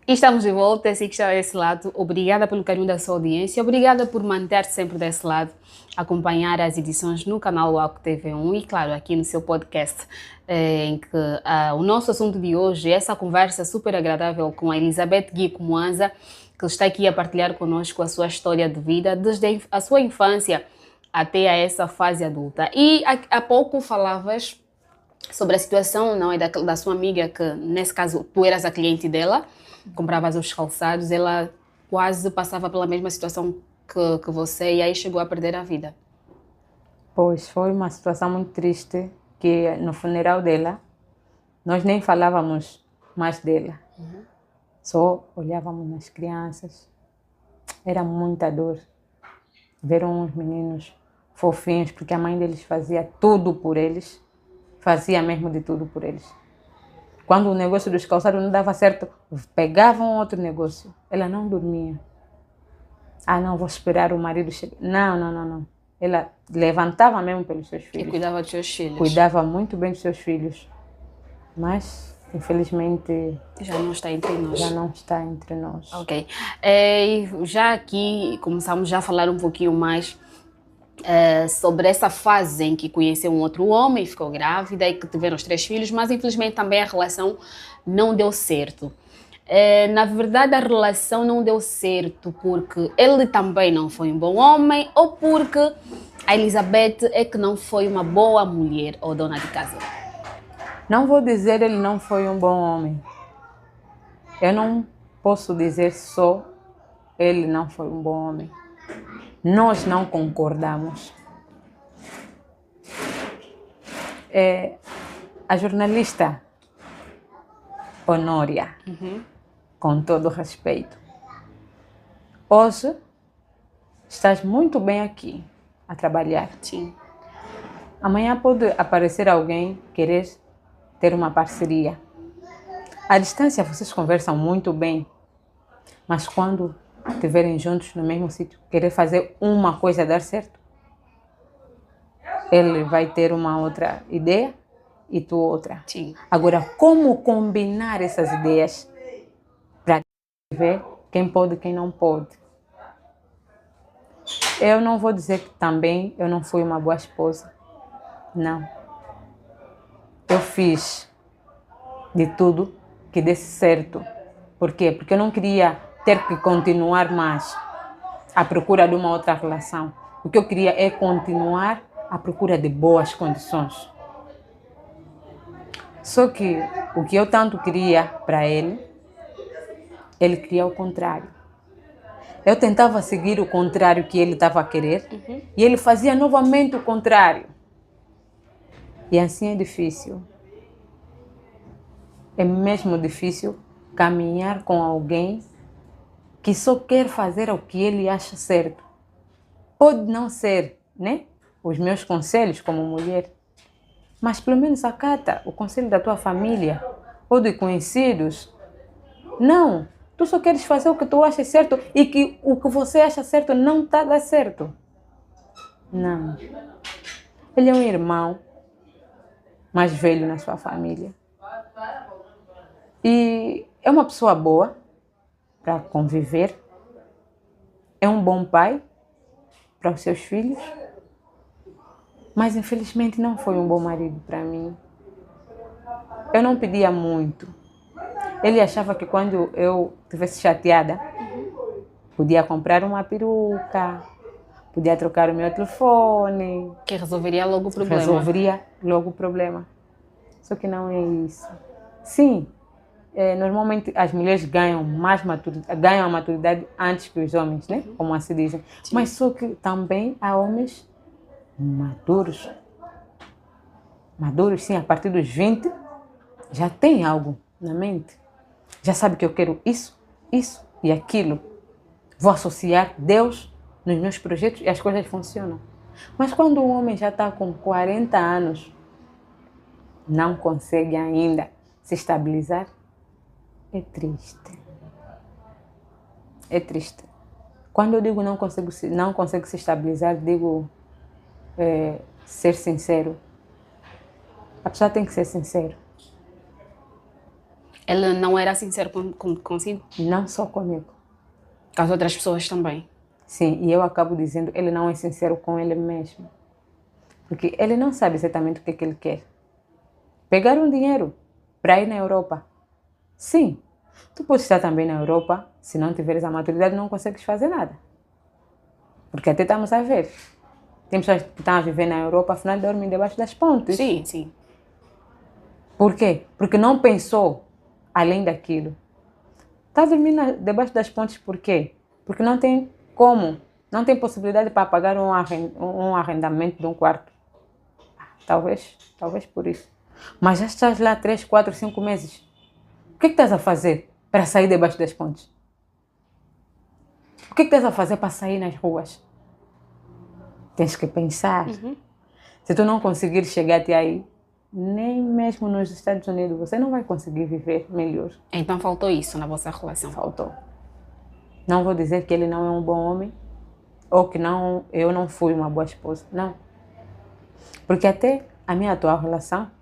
E estamos de volta, assim que está desse lado. Obrigada pelo carinho da sua audiência, obrigada por manter-se sempre desse lado, acompanhar as edições no canal Uaco TV1 e, claro, aqui no seu podcast, em que o nosso assunto de hoje é essa conversa super agradável com a Elizabeth Guicumanza, que está aqui a partilhar conosco a sua história de vida, desde a sua infância até a essa fase adulta. E há pouco falavas sobre a situação, não é, da sua amiga, que nesse caso tu eras a cliente dela, compravas os calçados, ela quase passava pela mesma situação que você e aí chegou a perder a vida. Pois, foi uma situação muito triste, que no funeral dela, nós nem falávamos mais dela. Só olhávamos nas crianças. Era muita dor. Ver uns meninos fofinhos, porque a mãe deles fazia tudo por eles. Fazia mesmo de tudo por eles. Quando o negócio dos calçados não dava certo, pegavam outro negócio. Ela não dormia. Ah, não, vou esperar o marido chegar. Não. Ela levantava mesmo pelos seus E filhos. cuidava dos seus filhos. Cuidava muito bem dos seus filhos. Mas, infelizmente, Já não está entre nós. já não está entre nós. Ok. E já aqui começamos já a falar um pouquinho mais sobre essa fase em que conheceu um outro homem, ficou grávida e que tiveram os 3 filhos, mas infelizmente também a relação não deu certo. Na verdade, a relação não deu certo porque ele também não foi um bom homem ou porque a Elizabeth é que não foi uma boa mulher ou dona de casa. Não vou dizer ele não foi um bom homem. Eu não posso dizer só ele não foi um bom homem. Nós não concordamos. A jornalista Honória, com todo respeito, hoje estás muito bem aqui a trabalhar. Sim. Amanhã pode aparecer alguém querer ter uma parceria. À distância vocês conversam muito bem, mas quando estiverem juntos no mesmo sítio, querer fazer uma coisa dar certo, ele vai ter uma outra ideia e tu outra. Sim. Agora, como combinar essas ideias para ver quem pode e quem não pode? Eu não vou dizer que também eu não fui uma boa esposa. Não. Eu fiz de tudo que desse certo. Por quê? Porque eu não queria ter que continuar mais à procura de uma outra relação. O que eu queria é continuar à procura de boas condições. Só que o que eu tanto queria para ele queria o contrário. Eu tentava seguir o contrário que ele estava a querer e ele fazia novamente o contrário. E assim é difícil. É mesmo difícil caminhar com alguém que só quer fazer o que ele acha certo. Pode não ser, né, os meus conselhos como mulher, mas pelo menos acata o conselho da tua família ou de conhecidos. Não, tu só queres fazer o que tu achas certo e que o que você acha certo não está a dar certo. Não. Ele é um irmão mais velho na sua família. E é uma pessoa boa para conviver. É um bom pai para os seus filhos. Mas infelizmente não foi um bom marido para mim. Eu não pedia muito. Ele achava que quando eu estivesse chateada, podia comprar uma peruca, podia trocar o meu telefone. Que resolveria logo o problema. Resolveria logo o problema. Só que não é isso. Sim, normalmente as mulheres ganham a maturidade antes que os homens, né? Como assim dizem. Sim. Mas só que também há homens maduros. Maduros, sim, a partir dos 20 já tem algo na mente. Já sabe que eu quero isso e aquilo. Vou associar Deus nos meus projetos e as coisas funcionam. Mas quando o homem já está com 40 anos, não consegue ainda se estabilizar, é triste. É triste. Quando eu digo não consegue se estabilizar, digo ser sincero. A pessoa tem que ser sincero. Ele não era sincero consigo? Não só comigo. Com as outras pessoas também. Sim, e eu acabo dizendo, ele não é sincero com ele mesmo. Porque ele não sabe exatamente o que ele quer. Pegar um dinheiro para ir na Europa. Sim, tu podes estar também na Europa, se não tiveres a maturidade não consegues fazer nada. Porque até estamos a ver. Tem pessoas que estão a viver na Europa, afinal dormem debaixo das pontes. Sim, sim. Por quê? Porque não pensou além daquilo. Está dormindo debaixo das pontes por quê? Porque não tem como, não tem possibilidade para pagar um arrendamento de um quarto. Talvez por isso. Mas já estás lá 3, 4, 5 meses. O que estás a fazer? para sair debaixo das pontes? O que estás a fazer para sair nas ruas? Tens que pensar. Se tu não conseguir chegar até aí, nem mesmo nos Estados Unidos você não vai conseguir viver melhor. Então faltou isso na vossa relação? Faltou. Não vou dizer que ele não é um bom homem ou que eu não fui uma boa esposa. Não. Porque até a minha atual relação,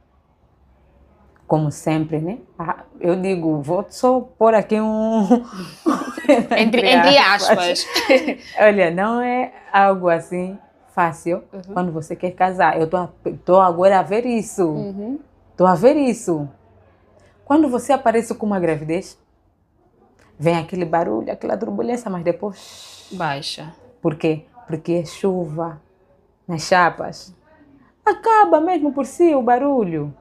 como sempre, né? Eu digo, vou só pôr aqui entre aspas. Olha, não é algo assim fácil quando você quer casar. Eu tô agora a ver isso. Tô a ver isso. Quando você aparece com uma gravidez, vem aquele barulho, aquela turbulência, mas depois baixa. Por quê? Porque é chuva nas chapas. Acaba mesmo por si o barulho.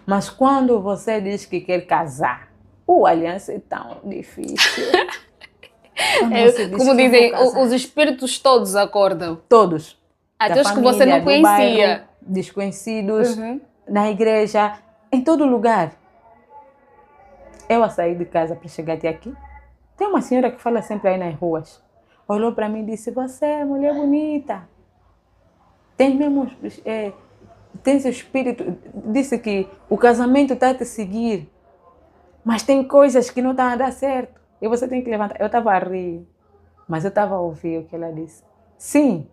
Mas quando você diz que quer casar, a aliança é tão difícil. Como dizem, os espíritos todos acordam. Todos. Até os que você não conhecia. Bairro, desconhecidos, na igreja, em todo lugar. Eu a sair de casa para chegar até aqui. Tem uma senhora que fala sempre aí nas ruas. Olhou para mim e disse, você é mulher bonita. Tem mesmo... tem seu espírito. Disse que o casamento está a te seguir. Mas tem coisas que não estão a dar certo. E você tem que levantar. Eu estava a rir. Mas eu estava a ouvir o que ela disse. Sim.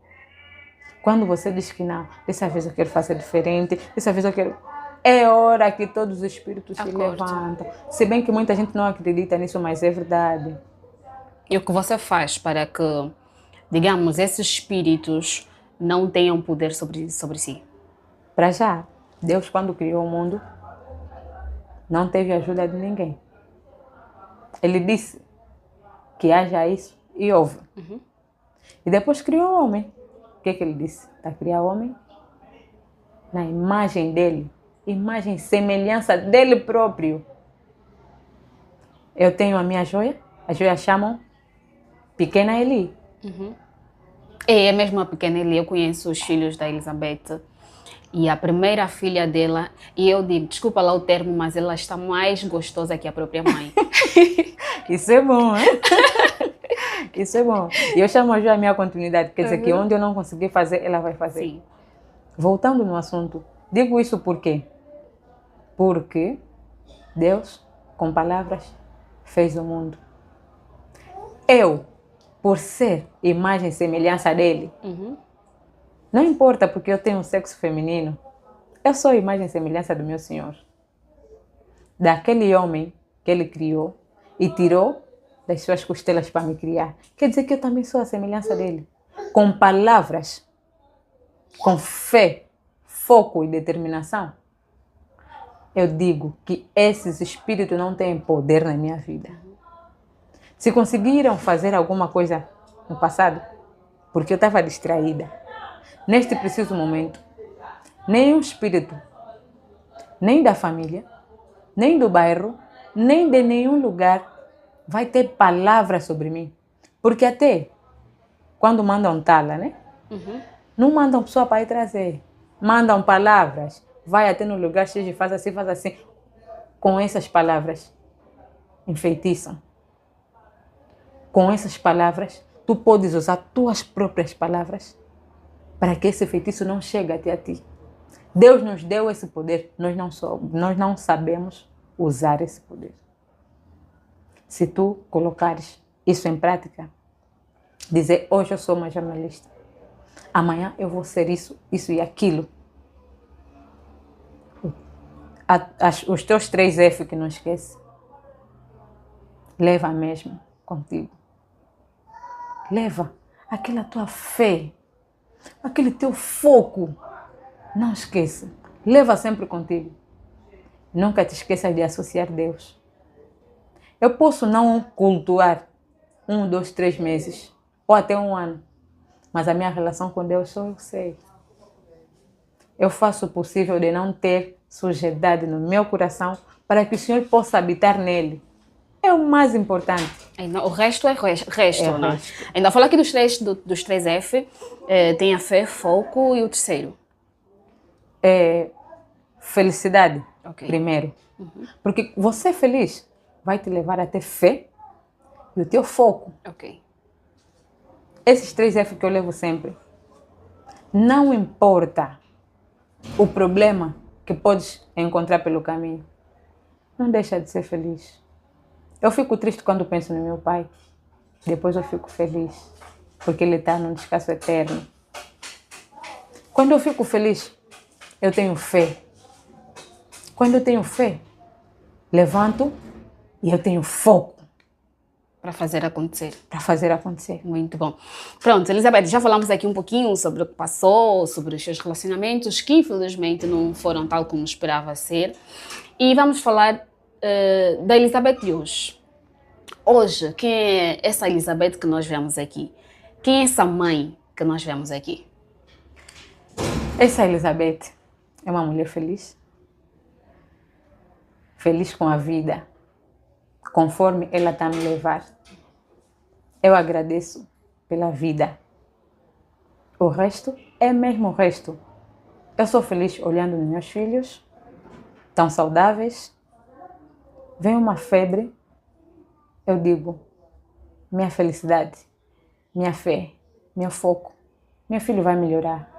Quando você diz que não, dessa vez eu quero fazer diferente. Dessa vez eu quero... É hora que todos os espíritos se levantam. Se bem que muita gente não acredita nisso, mas é verdade. E o que você faz para que, digamos, esses espíritos não tenham poder sobre si? Para já, Deus, quando criou o mundo, não teve ajuda de ninguém. Ele disse que haja isso e houve. E depois criou o homem. O que ele disse? Para criar o homem na imagem dele. Imagem, semelhança dele próprio. Eu tenho a minha joia. As joias chamam Pequena Eli. É mesmo a Pequena Eli. Eu conheço os filhos da Elizabeth. E a primeira filha dela, e eu digo, desculpa lá o termo, mas ela está mais gostosa que a própria mãe. Isso é bom, hein? Isso é bom. E eu chamo a joia a minha continuidade. Quer dizer que onde eu não conseguir fazer, ela vai fazer. Sim. Voltando no assunto, digo isso por quê? Porque Deus, com palavras, fez o mundo. Eu, por ser imagem e semelhança dele, não importa porque eu tenho um sexo feminino, eu sou imagem e semelhança do meu Senhor. Daquele homem que ele criou e tirou das suas costelas para me criar. Quer dizer que eu também sou a semelhança dele. Com palavras, com fé, foco e determinação, eu digo que esses espíritos não têm poder na minha vida. Se conseguiram fazer alguma coisa no passado, porque eu estava distraída, neste preciso momento, nenhum espírito, nem da família, nem do bairro, nem de nenhum lugar vai ter palavra sobre mim. Porque até quando mandam tala, né? Não mandam pessoa para ir trazer. Mandam palavras. Vai até no lugar X e faz assim, faz assim. Com essas palavras, enfeitiçam. Com essas palavras, tu podes usar tuas próprias palavras para que esse feitiço não chegue até a ti. Deus nos deu esse poder, nós não sabemos usar esse poder. Se tu colocares isso em prática, dizer, hoje eu sou uma jornalista, amanhã eu vou ser isso, isso e aquilo. Os teus 3 F que não esquece, leva mesmo contigo. Leva aquela tua fé, aquele teu foco. Não esqueça. Leva sempre contigo. Nunca te esqueças de associar Deus. Eu posso não cultuar 1, 2, 3 meses ou até 1 ano, mas a minha relação com Deus só eu sei. Eu faço o possível de não ter sujidade no meu coração para que o Senhor possa habitar nele. É o mais importante. O resto é resto, né? Ainda fala aqui dos 3 F, tem a fé, foco e o terceiro. Felicidade, primeiro. Porque você é feliz, vai te levar a ter fé e o teu foco. Ok. Esses 3 F que eu levo sempre. Não importa o problema que podes encontrar pelo caminho. Não deixa de ser feliz. Eu fico triste quando penso no meu pai. Depois eu fico feliz. Porque ele está num descanso eterno. Quando eu fico feliz, eu tenho fé. Quando eu tenho fé, levanto e eu tenho foco. Para fazer acontecer. Para fazer acontecer. Muito bom. Pronto, Elizabeth, já falamos aqui um pouquinho sobre o que passou, sobre os seus relacionamentos, que infelizmente não foram tal como esperava ser. E vamos falar da Elizabeth de hoje. Hoje, quem é essa Elizabeth que nós vemos aqui? Quem é essa mãe que nós vemos aqui? Essa Elizabeth é uma mulher feliz. Feliz com a vida, conforme ela está a me levar. Eu agradeço pela vida. O resto é mesmo o resto. Eu sou feliz olhando nos meus filhos, tão saudáveis. Vem uma febre, eu digo, minha felicidade, minha fé, meu foco, meu filho vai melhorar.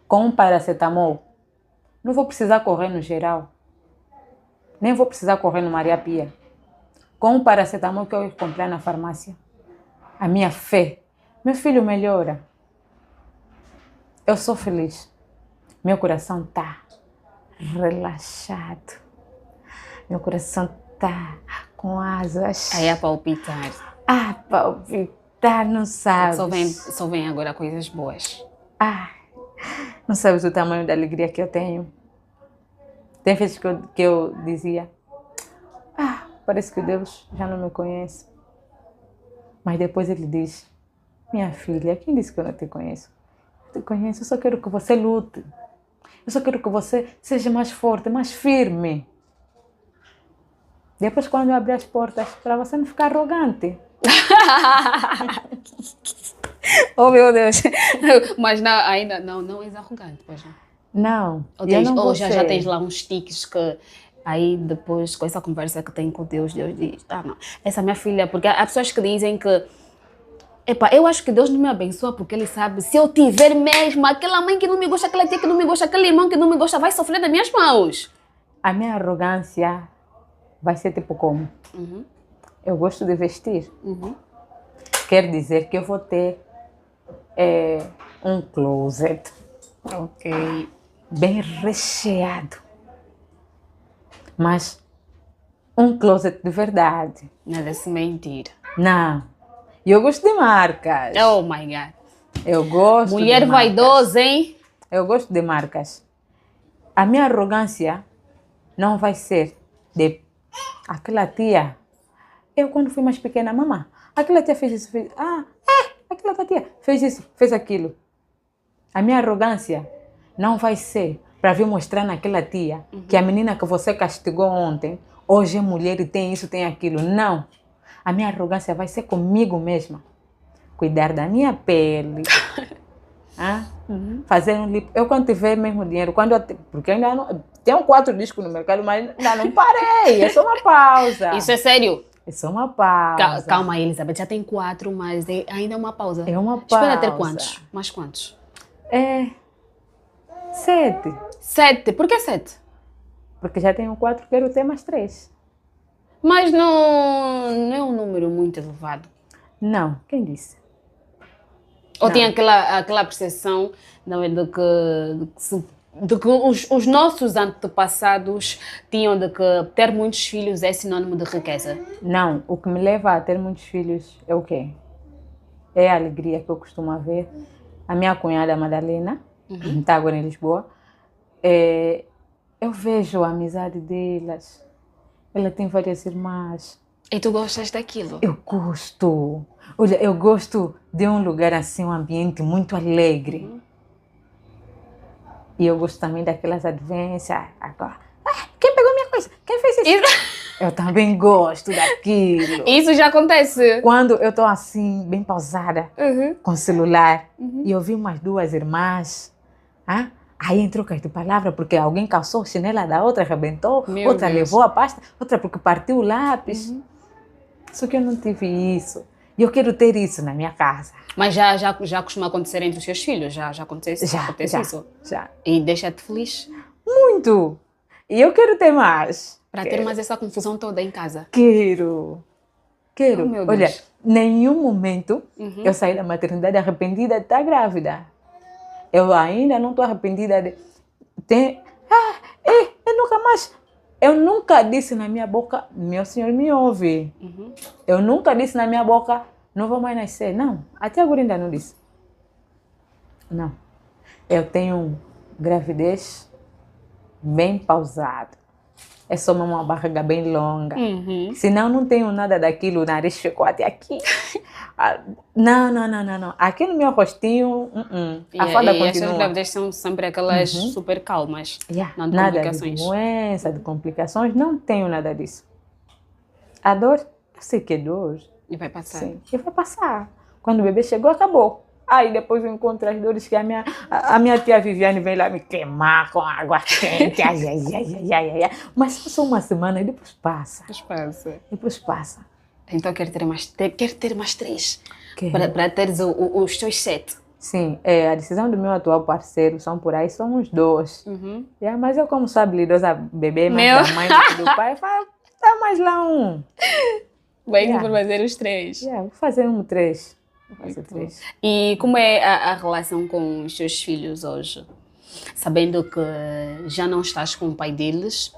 Com um paracetamol, não vou precisar correr no geral, nem vou precisar correr no Maria Pia. Com um paracetamol que eu ia comprar na farmácia, a minha fé, meu filho melhora. Eu sou feliz. Meu coração está relaxado. Meu coração está com asas. Aí a palpitar. Ah, palpitar, não sabes. Só vem agora coisas boas. Ah, não sabes o tamanho da alegria que eu tenho. Tem vezes que eu dizia, parece que Deus já não me conhece. Mas depois ele diz, minha filha, quem disse que eu não te conheço? Eu te conheço, eu só quero que você lute. Eu só quero que você seja mais forte, mais firme. Depois, quando eu abrir as portas, para você não ficar arrogante. Oh, meu Deus. Mas ainda não és arrogante, pois não? Não. Ou já tens lá uns tiques que aí depois, com essa conversa que tem com Deus diz, não, essa minha filha, porque há pessoas que dizem que eu acho que Deus não me abençoa porque Ele sabe, se eu tiver mesmo aquela mãe que não me gosta, aquela tia que não me gosta, aquele irmão que não me gosta, vai sofrer das minhas mãos. A minha arrogância vai ser tipo como? Uhum. Eu gosto de vestir. Uhum. Quer dizer que eu vou ter um closet. Ok. Bem recheado. Mas um closet de verdade. Nada de se mentir. Não. E eu gosto de marcas. Oh my God. Eu gosto Mulher de marcas. vaidosa, hein? Eu gosto de marcas. A minha arrogância não vai ser de aquela tia. Eu quando fui mais pequena, mamãe, aquela tia fez isso, fez... aquela tia fez isso, fez aquilo. A minha arrogância não vai ser para vir mostrar naquela tia que a menina que você castigou ontem, hoje é mulher e tem isso, tem aquilo. Não. A minha arrogância vai ser comigo mesma. Cuidar da minha pele. Fazer um lip. Eu quando tiver mesmo dinheiro, porque ainda não... Tenho 4 discos no mercado, mas ainda não parei. É só uma pausa. Isso é sério? É só uma pausa. Calma aí, Elizabeth. Já tem 4, mas ainda é uma pausa. É uma pausa. Espera ter quantos? Mais quantos? 7. 7. Por que 7? Porque já tenho 4, quero ter mais 3. Mas não é um número muito elevado. Não, quem disse? Ou Não. tem aquela percepção de que os nossos antepassados tinham de que ter muitos filhos é sinônimo de riqueza? Não, o que me leva a ter muitos filhos é o quê? É a alegria que eu costumo ver. A minha cunhada Madalena, que está agora em Lisboa, eu vejo a amizade delas. Ela tem várias irmãs. E tu gostas daquilo? Eu gosto. Olha, eu gosto de um lugar assim, um ambiente muito alegre. E eu gosto também daquelas advências. Agora, quem pegou minha coisa? Quem fez isso? Eu também gosto daquilo. Isso já acontece. Quando eu estou assim, bem pausada, com o celular, e eu vi umas 2 irmãs, a Aí em trocas de palavra, porque alguém calçou a chinela da outra, arrebentou, Meu outra Deus. levou a pasta, outra porque partiu o lápis. Só que eu não tive isso. E eu quero ter isso na minha casa. Mas já costuma acontecer entre os seus filhos? Já acontece, acontece isso? Já. E deixa-te feliz? Muito. E eu quero ter mais. Para ter mais essa confusão toda em casa. Quero. Oh, meu Deus. Olha, nenhum momento eu saí da maternidade arrependida de estar grávida. Eu ainda não estou arrependida de... eu nunca mais... Eu nunca disse na minha boca, meu senhor me ouve. Eu nunca disse na minha boca, não vou mais nascer. Não, até agora ainda não disse. Não. Eu tenho gravidez bem pausada. É só uma barriga bem longa. Senão não tenho nada daquilo, o nariz ficou até aqui. Não. Aqui no meu rostinho, a fada e essas continua. gravidez são sempre aquelas super calmas. Não de Nada de complicações. doença, de complicações, não tenho nada disso. A dor, eu sei que é dor. E vai passar. Sim, e vai passar. Quando o bebê chegou, acabou. Aí depois eu encontro as dores que a minha tia Viviane vem lá me queimar com água quente. Ai. Mas só uma semana e depois passa. Depois passa. Então quer ter mais 3 Quero. para teres os teus 7. Sim, a decisão do meu atual parceiro são por aí, somos 2. Mas eu, como sou habilidosa bebê, mais da mãe do que do pai, falo, dá mais lá um. Vai por fazer os 3. Vou fazer 3. Vou fazer 3. E como é a relação com os teus filhos hoje? Sabendo que já não estás com o pai deles,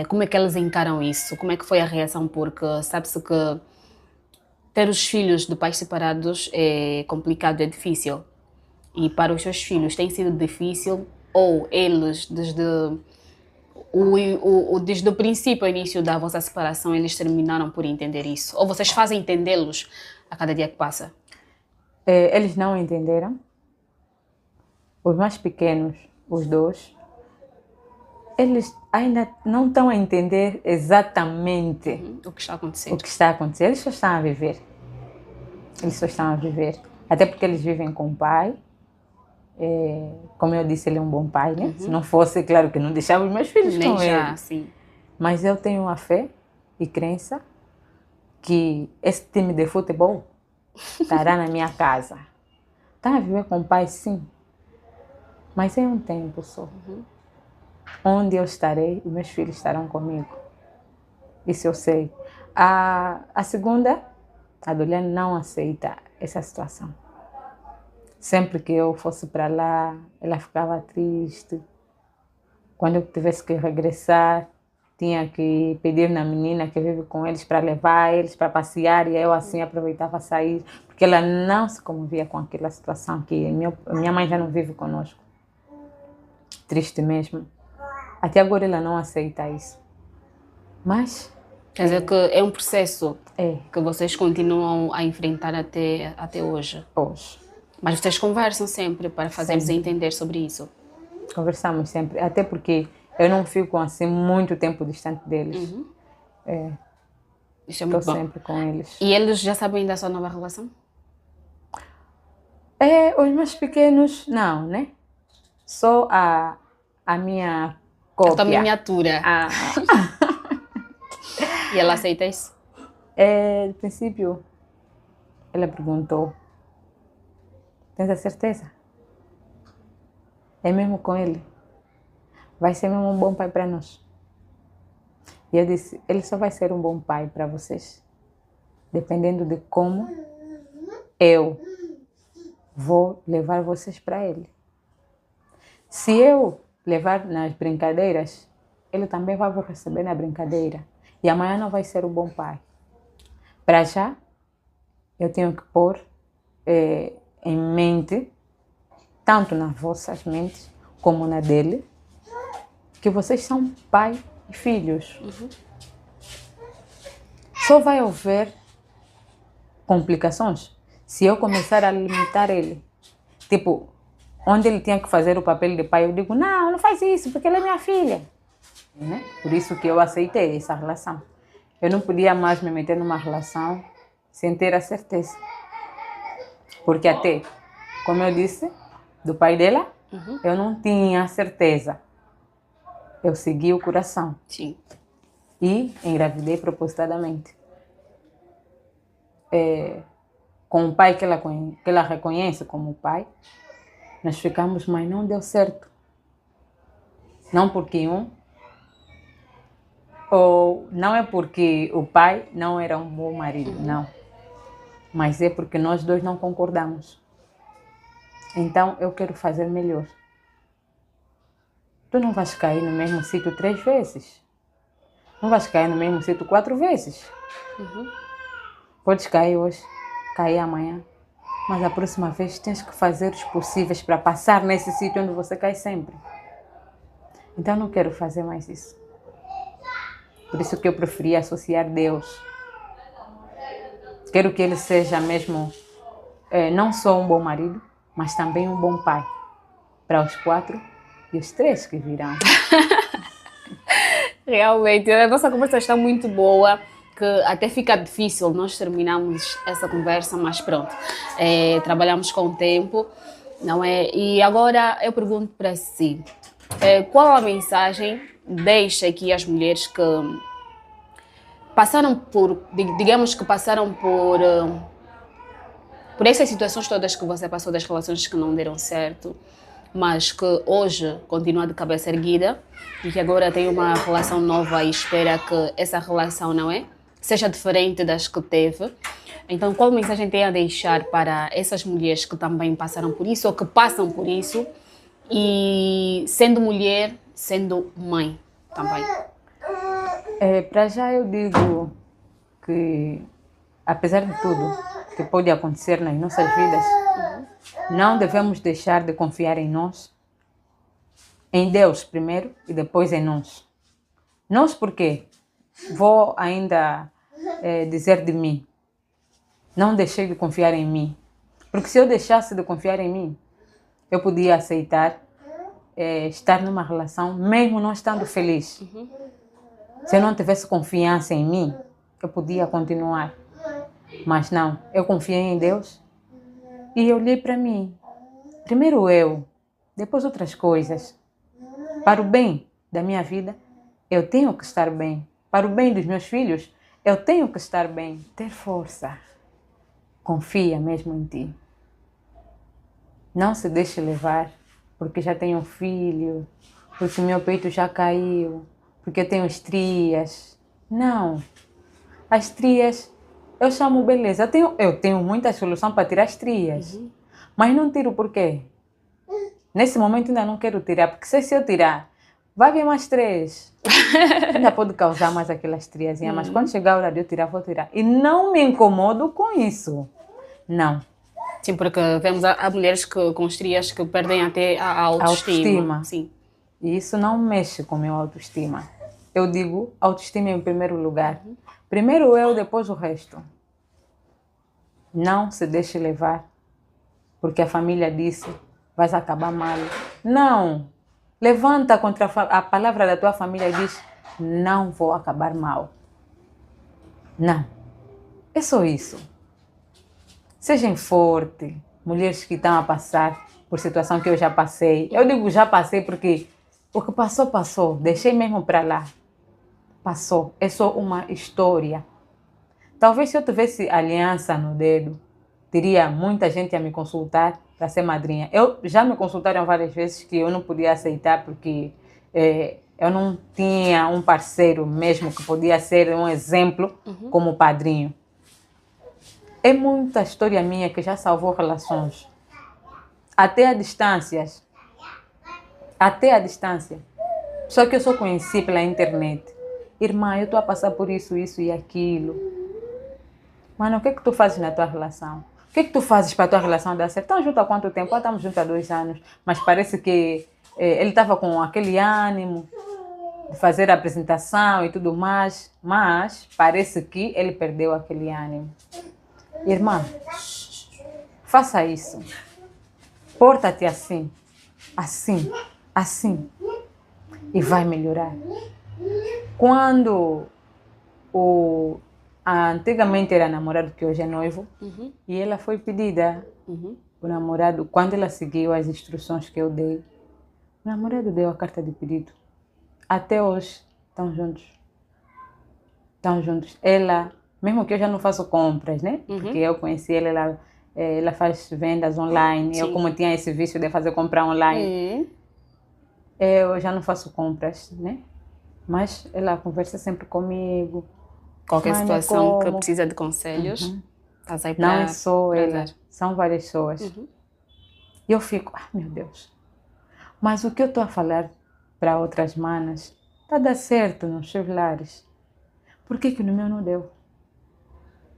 como é que eles encaram isso? Como é que foi a reação? Porque sabe-se que ter os filhos de pais separados é complicado, é difícil. E para os seus filhos tem sido difícil? Ou eles, desde o princípio, o início da vossa separação, eles terminaram por entender isso? Ou vocês fazem entendê-los a cada dia que passa? Eles não entenderam. Os mais pequenos, os 2, eles ainda não estão a entender exatamente o que está acontecendo. Eles só estão a viver. Até porque eles vivem com o pai. Como eu disse, ele é um bom pai, né? Se não fosse, claro que não deixava os meus filhos Nem com já, ele. sim. Mas eu tenho a fé e crença que esse time de futebol estará na minha casa. Está a viver com o pai, sim. Mas é um tempo só. Onde eu estarei, os meus filhos estarão comigo. Isso eu sei. A segunda, a Doliane, não aceita essa situação. Sempre que eu fosse para lá, ela ficava triste. Quando eu tivesse que regressar, tinha que pedir na menina que vive com eles para levar eles para passear, e eu assim aproveitava a sair, porque ela não se comovia com aquela situação que minha mãe já não vive conosco. Triste mesmo. Até agora ela não aceita isso. Mas... Quer dizer que é um processo que vocês continuam a enfrentar até hoje. Mas vocês conversam sempre para fazer-lhes entender sobre isso? Conversamos sempre, até porque eu não fico assim muito tempo distante deles. Isso é muito Estou bom. sempre com eles. E eles já sabem da sua nova relação? Os meus pequenos, não, né? Só a minha cópia. A tua miniatura. E ela aceita isso? No princípio, ela perguntou, tens a certeza? É mesmo com ele? Vai ser mesmo um bom pai para nós? E eu disse, ele só vai ser um bom pai para vocês, dependendo de como eu vou levar vocês para ele. Se eu levar nas brincadeiras, ele também vai vos receber na brincadeira. E amanhã não vai ser um bom pai. Para já, eu tenho que pôr em mente, tanto nas vossas mentes como na dele, que vocês são pai e filhos. Só vai haver complicações se eu começar a limitar ele. Tipo, onde ele tinha que fazer o papel de pai, eu digo, não faz isso, porque ela é minha filha. Né? Por isso que eu aceitei essa relação. Eu não podia mais me meter numa relação sem ter a certeza. Porque até, como eu disse, do pai dela, Eu não tinha certeza. Eu segui o coração. Sim. E engravidei propositadamente. Com o pai que ela reconhece como pai, nós ficamos, mas não deu certo. Não porque ou não é porque o pai não era um bom marido, não. Mas é porque nós dois não concordamos. Então eu quero fazer melhor. Tu não vais cair no mesmo sítio 3 vezes. Não vais cair no mesmo sítio 4 vezes. Podes cair hoje, cair amanhã. Mas a próxima vez tens que fazer os possíveis para passar nesse sítio onde você cai sempre. Então não quero fazer mais isso. Por isso que eu preferi associar Deus. Quero que Ele seja mesmo, não só um bom marido, mas também um bom pai. Para os 4 e os 3 que virão. Realmente, a nossa conversa está muito boa, que até fica difícil nós terminarmos essa conversa, mas pronto, trabalhamos com o tempo, não é? E agora eu pergunto para si, qual a mensagem deixa aqui as mulheres que passaram digamos que passaram por essas situações todas que você passou, das relações que não deram certo, mas que hoje continua de cabeça erguida e que agora tem uma relação nova e espera que essa relação, não é, seja diferente das que teve. Então, qual mensagem tem a deixar para essas mulheres que também passaram por isso ou que passam por isso e sendo mulher, sendo mãe também? Para já eu digo que, apesar de tudo que pode acontecer nas nossas vidas, não devemos deixar de confiar em nós, em Deus primeiro e depois em nós. Nós porque vou ainda dizer de mim, não deixei de confiar em mim, porque se eu deixasse de confiar em mim, eu podia aceitar estar numa relação mesmo não estando feliz. Se eu não tivesse confiança em mim, eu podia continuar. Mas não, eu confiei em Deus e eu olhei para mim. Primeiro eu, depois outras coisas. Para o bem da minha vida, eu tenho que estar bem. Para o bem dos meus filhos, eu tenho que estar bem. Ter força. Confia mesmo em ti. Não se deixe levar, porque já tenho um filho, porque meu peito já caiu, porque eu tenho estrias. Não. As estrias, eu chamo beleza. Eu tenho muita solução para tirar as estrias. Mas não tiro por quê? Nesse momento ainda não quero tirar, porque se eu tirar, vai vir mais 3. Ainda pode causar mais aquelas estriazinhas, mas quando chegar a hora de eu tirar, vou tirar. E não me incomodo com isso. Não. Sim, porque vemos há mulheres com estrias que perdem até a autoestima. Sim. E isso não mexe com a minha autoestima. Eu digo autoestima em primeiro lugar. Primeiro eu, depois o resto. Não se deixe levar, porque a família disse, vais acabar mal. Não. Levanta contra a palavra da tua família e diz, não vou acabar mal. Não. É só isso. Sejam fortes, mulheres que estão a passar por situação que eu já passei. Eu digo já passei porque o que passou, passou. Deixei mesmo para lá. Passou. É só uma história. Talvez se eu tivesse aliança no dedo, teria muita gente a me consultar para ser madrinha. Já me consultaram várias vezes que eu não podia aceitar porque eu não tinha um parceiro mesmo que podia ser um exemplo como padrinho. É muita história minha que já salvou relações. Até a distância. Até a distância. Só que eu só conheci pela internet. Irmã, eu estou a passar por isso, isso e aquilo. Mano, o que é que tu fazes na tua relação? O que é que tu fazes para a tua relação dar certo? Estamos juntos há quanto tempo? Estamos juntos há 2 anos. Mas parece que ele estava com aquele ânimo de fazer a apresentação e tudo mais. Mas parece que ele perdeu aquele ânimo. Irmã, faça isso. Porta-te assim, assim, assim. E vai melhorar. Quando antigamente era namorado, que hoje é noivo, e ela foi pedida o namorado, quando ela seguiu as instruções que eu dei, o namorado deu a carta de pedido. Até hoje, estão juntos. Estão juntos. Ela, mesmo que eu já não faço compras, né? Porque eu conheci ela, ela faz vendas online. Sim. Eu, como tinha esse vício de fazer comprar online, eu já não faço compras, né? Mas ela conversa sempre comigo. Qualquer Mãe, situação que como? precisa de conselhos, estás aí Não para é só ela, dar. são várias pessoas. E eu fico, meu Deus. Mas o que eu estou a falar para outras manas está a dar certo nos seus lares. Por que no meu não deu?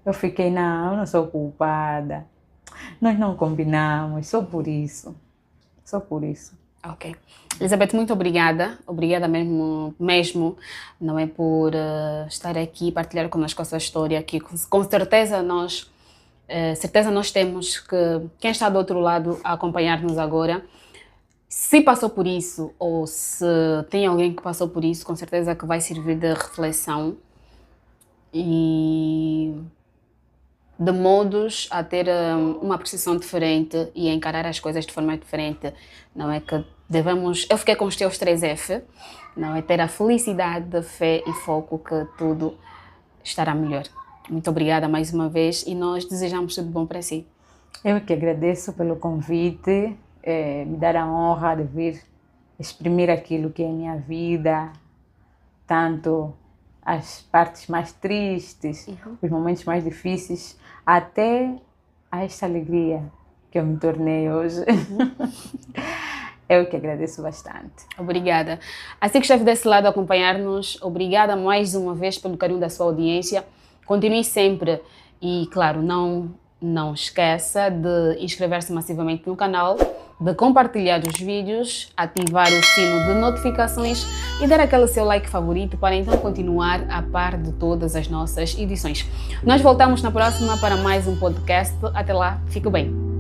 Eu fiquei, não, eu não sou culpada. Nós não combinamos, só por isso. Só por isso. Ok. Elizabeth, muito obrigada. Obrigada mesmo, não é, por estar aqui e partilhar conosco a sua história, que com certeza nós temos que quem está do outro lado a acompanhar-nos agora, se passou por isso ou se tem alguém que passou por isso, com certeza que vai servir de reflexão e de modos a ter uma percepção diferente e a encarar as coisas de forma diferente. Não é que devemos... Eu fiquei com os teus 3F, não é? Ter a felicidade, fé e foco que tudo estará melhor. Muito obrigada mais uma vez e nós desejamos tudo bom para si. Eu que agradeço pelo convite, me dar a honra de vir exprimir aquilo que é minha vida, tanto as partes mais tristes, os momentos mais difíceis, até a esta alegria que eu me tornei hoje. Eu que agradeço bastante. Obrigada. Assim que esteve desse lado a acompanhar-nos, obrigada mais uma vez pelo carinho da sua audiência. Continue sempre e, claro, não esqueça de inscrever-se massivamente no canal, de compartilhar os vídeos, ativar o sino de notificações e dar aquele seu like favorito para então continuar a par de todas as nossas edições. Nós voltamos na próxima para mais um podcast. Até lá, fique bem.